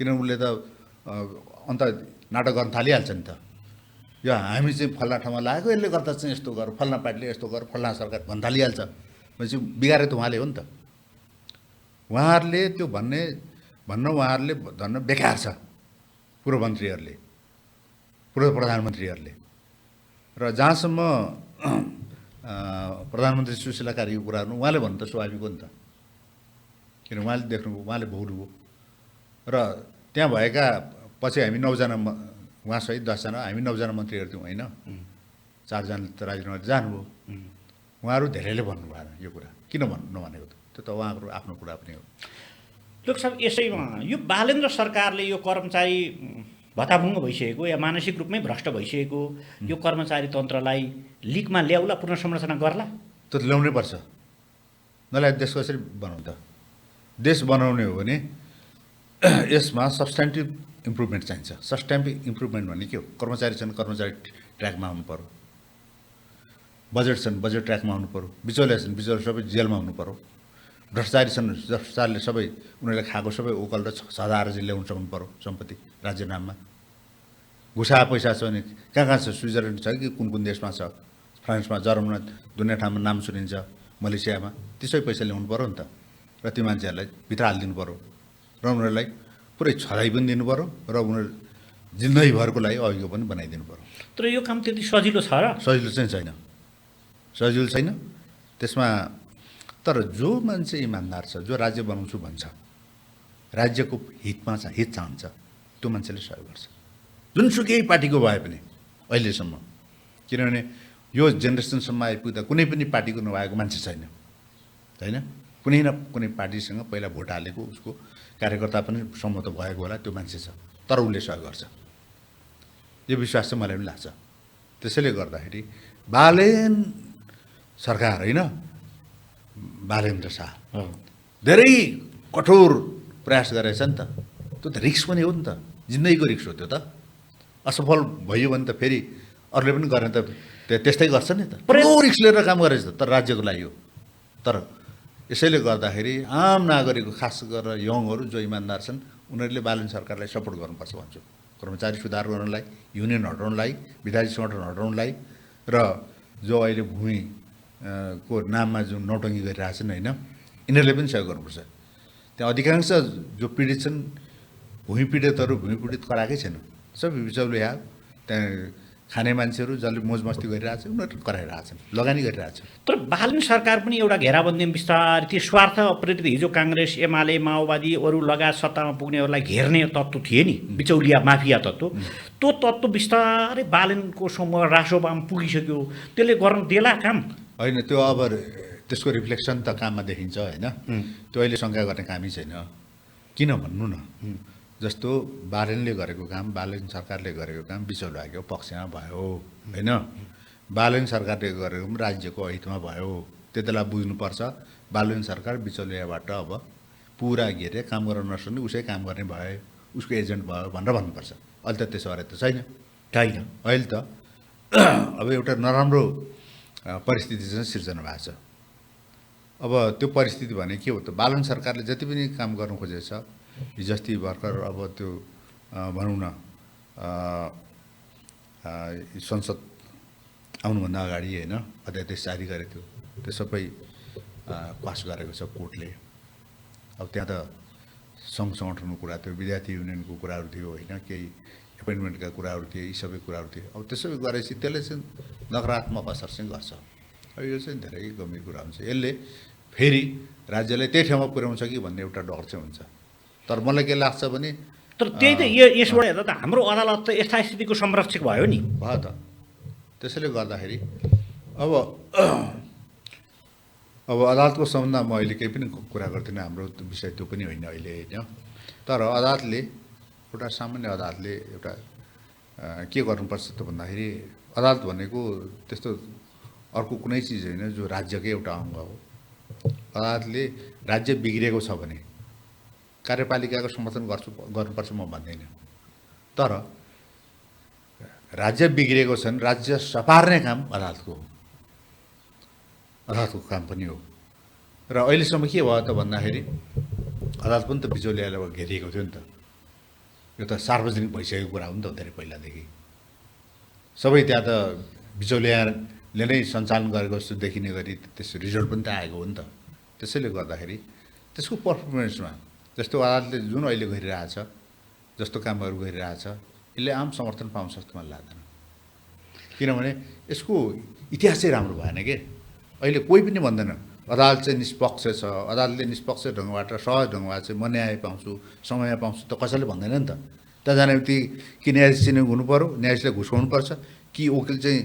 किनभने उसले त अन्त नाटक गर्न थालिहाल्छ नि त। यो हामी चाहिँ फल्ना ठाउँमा लागेको, यसले गर्दा चाहिँ यस्तो गर, फल्ना पार्टीले यस्तो गर, फल्ना सरकार भन्न थालिहाल्छ भनेपछि बिगारे त उहाँले हो नि त। उहाँहरूले त्यो उहाँहरूले भन्न बेकार छ, पूर्व मन्त्रीहरूले, पूर्व प्रधानमन्त्रीहरूले। र जहाँसम्म प्रधानमन्त्री सुशीला कार्कीको कुरा गर्नु, उहाँले भन्नु त स्वाभाविक हो नि त, किन उहाँले देख्नुभयो, उहाँले भोग्नुभयो। र त्यहाँ भएका पछि हामी 9 जना, उहाँसहित 10 जना, हामी 9 जना मन्त्रीहरू थियौँ होइन, 4 जना त राजीनामा जानुभयो। उहाँहरू धेरैले भन्नु भएन यो कुरा किन नभनेको त त्यो त उहाँहरू आफ्नो कुरा पनि हो। लोकसभा यसैमा यो बालेन्द्र सरकारले यो कर्मचारी भत्ताभुङ्ग भइसकेको या मानसिक रूपमै भ्रष्ट भइसकेको यो कर्मचारी तन्त्रलाई लिगमा ल्याउला, पुनर्संरचना गर्ला? त्यो ल्याउनै पर्छ, नल्याए देश कसरी बनाउनु त? देश बनाउने हो भने यसमा सब्सटेन्टिभ इम्प्रुभमेन्ट चाहिन्छ। सब्सटेन्टिभ इम्प्रुभमेन्ट भने के हो? कर्मचारी छन्, कर्मचारी ट्र्याकमा आउनु पर्यो, बजेट छन्, बजेट ट्र्याकमा आउनु पर्यो, बिचौलिया छन्, बिचौलिया सबै जेलमा आउनु पर्यो, भ्रष्टाचारी छन्, भ्रष्टाचारले सबै उनीहरूले खाएको सबै ओकल र सजाएर चाहिँ ल्याउनु सक्नु पर्यो सम्पत्ति राज्य नाममा। घुसा पैसा छ भने कहाँ छ? स्विजरल्यान्ड छ कि कुन कुन देशमा छ, फ्रान्समा, जर्मनीमा, दुनियाँ ठाउँमा नाम सुनिन्छ, मलेसियामा, त्यसै पैसा ल्याउनु पर्यो नि त। र ती मान्छेहरूलाई भित्र हालिदिनु पर्यो र उनीहरूलाई पुरै छराइ पनि दिनु पर्यो र उनीहरू जिन्दगीभरको लागि अघिको पनि बनाइदिनु पर्यो। तर यो काम त्यति सजिलो छ र? सजिलो चाहिँ छैन, सजिलो छैन त्यसमा। तर जो मान्छे इमान्दार छ, जो राज्य बनाउँछु भन्छ, राज्यको हितमा हित चाहन्छ, त्यो मान्छेले सहयोग गर्छ, जुनसुकै पार्टीको भए पनि अहिलेसम्म। किनभने यो जेनेरेसनसम्म आइपुग्दा कुनै पनि पार्टीको नभएको मान्छे छैन, होइन? कुनै न कुनै पार्टीसँग पहिला भोट हालेको उसको कार्यकर्ता पनि सम्मत भएको होला, त्यो मान्छे छ, तर उसले सहयोग गर्छ, यो विश्वास चाहिँ मलाई पनि लाग्छ। त्यसैले गर्दाखेरि बालेन सरकार होइन, बालेन्द्र शाह धेरै कठोर प्रयास गरेछ नि त। त्यो त रिक्स पनि हो नि त, जिन्दगीको रिक्स हो त्यो त। असफल भयो भने त फेरि अरूले पनि गर्ने त त्यस्तै गर्छ नि त। ठुलो रिक्स लिएर काम गरेछ तर राज्यको लागि हो। तर यसैले गर्दाखेरि आम नागरिकको खास गरेर यङहरू जो इमान्दार छन् उनीहरूले बालेन सरकारलाई सपोर्ट गर्नुपर्छ भन्छु। कर्मचारी सुधार गर्नलाई, युनियन हटाउनलाई, विद्यार्थी सङ्गठन हटाउनलाई, र जो अहिले भूमि को नाममा जुन नौटङ्गी गरिरहेछन् होइन, यिनीहरूले पनि सहयोग गर्नुपर्छ। त्यहाँ अधिकांश जो पीडित छन्, भूमि पीडितहरू भूमि पीडित कराएकै छैन, सबै बिचौलिया त्यहाँ खाने मान्छेहरू जसले मोज मस्ती गरिरहेछ उनीहरू कराइरहेछन्, लगानी गरिरहेछ। तर बालेन सरकार पनि एउटा घेराबन्दीमा बिस्तारै त्यो स्वार्थ प्रेरित हिजो काङ्ग्रेस, एमाले, माओवादी अरू लगायत सत्तामा पुग्नेहरूलाई घेर्ने तत्त्व थिए नि, बिचौलिया माफिया तत्त्व, त्यो तत्त्व बिस्तारै बालेनको समूह रासोबामा पुगिसक्यो, त्यसले गर्न देला काम? होइन, त्यो अब त्यसको रिफ्लेक्सन त काममा देखिन्छ होइन, त्यो अहिले शङ्का गर्ने कामै छैन। किन भन्नु न, जस्तो बालेनले गरेको काम, बालेन सरकारले गरेको काम बिचौलियाको पक्षमा भयो होइन, बालेन सरकारले गरेको पनि राज्यको हितमा भयो। त्यतिलाई बुझ्नुपर्छ, बालेन सरकार बिचौलियाबाट अब पुरा घेरे काम गर्न नसक्ने, उसै काम गर्ने भए, उसको एजेन्ट भयो भनेर भन्नुपर्छ। अहिले त त्यसो गरे त छैन, छैन। अहिले त अब एउटा नराम्रो परिस्थिति चाहिँ सिर्जना भएको छ। अब त्यो परिस्थिति भने के हो त? बालेन सरकारले जति पनि काम गर्नु खोजेको छ, हिजोअस्ति भर्खर अब त्यो भनौँ न संसद आउनुभन्दा अगाडि होइन अध्यादेश जारी गरेको थियो, त्यो सबै पास गरेको छ कोर्टले। अब त्यहाँ त सङ्घ सङ्गठनको कुरा थियो, विद्यार्थी युनियनको कुराहरू थियो होइन, केही एपोइन्टमेन्टका कुराहरू थिए, यी सबै कुराहरू थियो। अब त्यसो गरेपछि त्यसले चाहिँ नकारात्मक असर चाहिँ गर्छ। अब यो चाहिँ धेरै गम्भीर कुरा हुन्छ। यसले फेरि राज्यलाई त्यही ठाउँमा पुर्याउँछ कि भन्ने एउटा डर चाहिँ हुन्छ। तर मलाई के लाग्छ भने, तर त्यही त यसबाट हेर्दा त हाम्रो अदालत त यथास्थितिको संरक्षक भयो नि, भयो त। त्यसैले गर्दाखेरि अब अदालतको सम्बन्धमा म अहिले केही पनि कुरा गर्दिनँ, हाम्रो विषय त्यो पनि होइन अहिले होइन। तर अदालतले, एउटा सामान्य अदालतले एउटा के गर्नुपर्छ त भन्दाखेरि, अदालत भनेको त्यस्तो अर्को कुनै चिज होइन जो राज्यकै एउटा अङ्ग हो। अदालतले राज्य बिग्रिएको छ भने कार्यपालिकाको समर्थन गर्नुपर्छ म भन्दैन, तर राज्य बिग्रिएको छन्, राज्य सपार्ने काम अदालतको हो, अदालतको काम पनि हो। र अहिलेसम्म के भयो त भन्दाखेरि अदालत पनि त बिचौलियाले घेरिएको थियो नि त। यो त सार्वजनिक भइसकेको कुरा हो नि त धेरै पहिलादेखि। सबै त्यहाँ त बिचौलियाले नै सञ्चालन गरेको जस्तो देखिने गरी त्यस रिजल्ट पनि त आएको हो नि त। त्यसैले गर्दाखेरि त्यसको पर्फर्मेन्समा जस्तो अदालतले जुन अहिले गरिरहेछ, जस्तो कामहरू गरिरहेछ, यसले आम समर्थन पाउँछ जस्तो मलाई लाग्दैन। किनभने यसको इतिहास चाहिँ राम्रो भएन के। अहिले कोही पनि भन्दैन अदालत चाहिँ निष्पक्ष छ, अदालतले निष्पक्ष ढङ्गबाट सहज ढङ्गबाट चाहिँ म न्याय पाउँछु, समयमा पाउँछु त कसैले भन्दैन नि त। त्यहाँ जाने बित्तिकै कि न्यायाधीश चिने हुनु पऱ्यो, न्यायाधीशले घुस खुवाउनुपर्छ, कि वकिल चाहिँ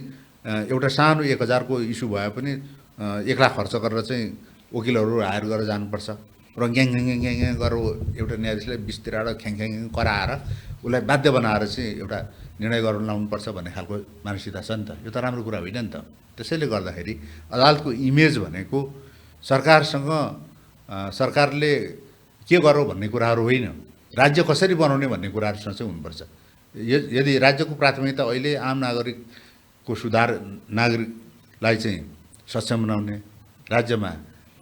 एउटा सानो 1000 को इस्यु भए पनि 1 लाख खर्च गरेर चाहिँ वकिलहरू हायर गरेर जानुपर्छ र gang gang gang gang gang गरेर एउटा न्यायाधीशले 20 तिरबाट ख्याङ ख्याङ ख्याङ कराएर उसलाई बाध्य बनाएर चाहिँ एउटा निर्णय गर्न लाउनुपर्छ भन्ने खालको मानसिकता छ नि त। यो त राम्रो कुरा होइन नि त। त्यसैले गर्दाखेरि अदालतको इमेज भनेको सरकारसँग सरकारले के गरौँ भन्ने कुराहरू होइन, राज्य कसरी बनाउने भन्ने कुराहरूसँग चाहिँ हुनुपर्छ। यदि राज्यको प्राथमिकता अहिले आम नागरिकको सुधार, नागरिकलाई चाहिँ सक्षम बनाउने, राज्यमा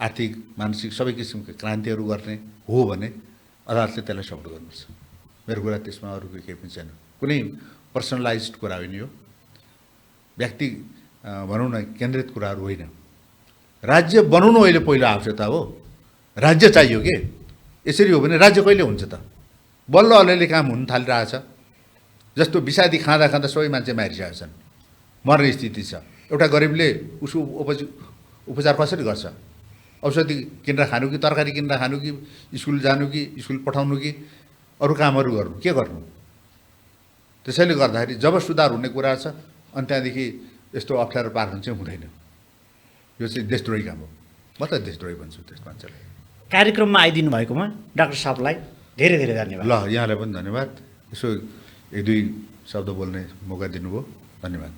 आर्थिक मानसिक सबै किसिमका क्रान्तिहरू गर्ने हो भने अदालतले त्यसलाई सपोर्ट गर्नुपर्छ। मेरो कुरा त्यसमा अरू केही पनि छैन। कुनै पर्सनलाइज्ड कुरा होइन, यो व्यक्ति भनौँ न केन्द्रित कुराहरू होइन। राज्य बनाउनु अहिले पहिलो आवश्यकता हो। राज्य चाहियो के? यसरी हो भने राज्य कहिले हुन्छ त? बल्ल अलिअलि काम हुन थालिरहेछ। जस्तो विषादी खाँदा खाँदा सबै मान्छे मारिरहेका छन्, मर्ने स्थिति छ। एउटा गरिबले उसको उपचार कसरी गर्छ? औषधि किनेर खानु कि तरकारी किनेर खानु कि स्कुल जानु कि स्कुल पठाउनु कि अरू कामहरू गर्नु, के गर्नु? त्यसैले गर्दाखेरि जब सुधार हुने कुरा छ अनि त्यहाँदेखि यस्तो अप्ठ्यारो पार्नु चाहिँ हुँदैन। यो चाहिँ देशद्रोही काम हो। म त देशद्रोही भन्छु त्यस मान्छेलाई। कार्यक्रममा आइदिनु भएकोमा डाक्टर साहबलाई धेरै धेरै धन्यवाद। ल, यहाँलाई पनि धन्यवाद। यसो 1-2 शब्द बोल्ने मौका दिनुभयो, धन्यवाद।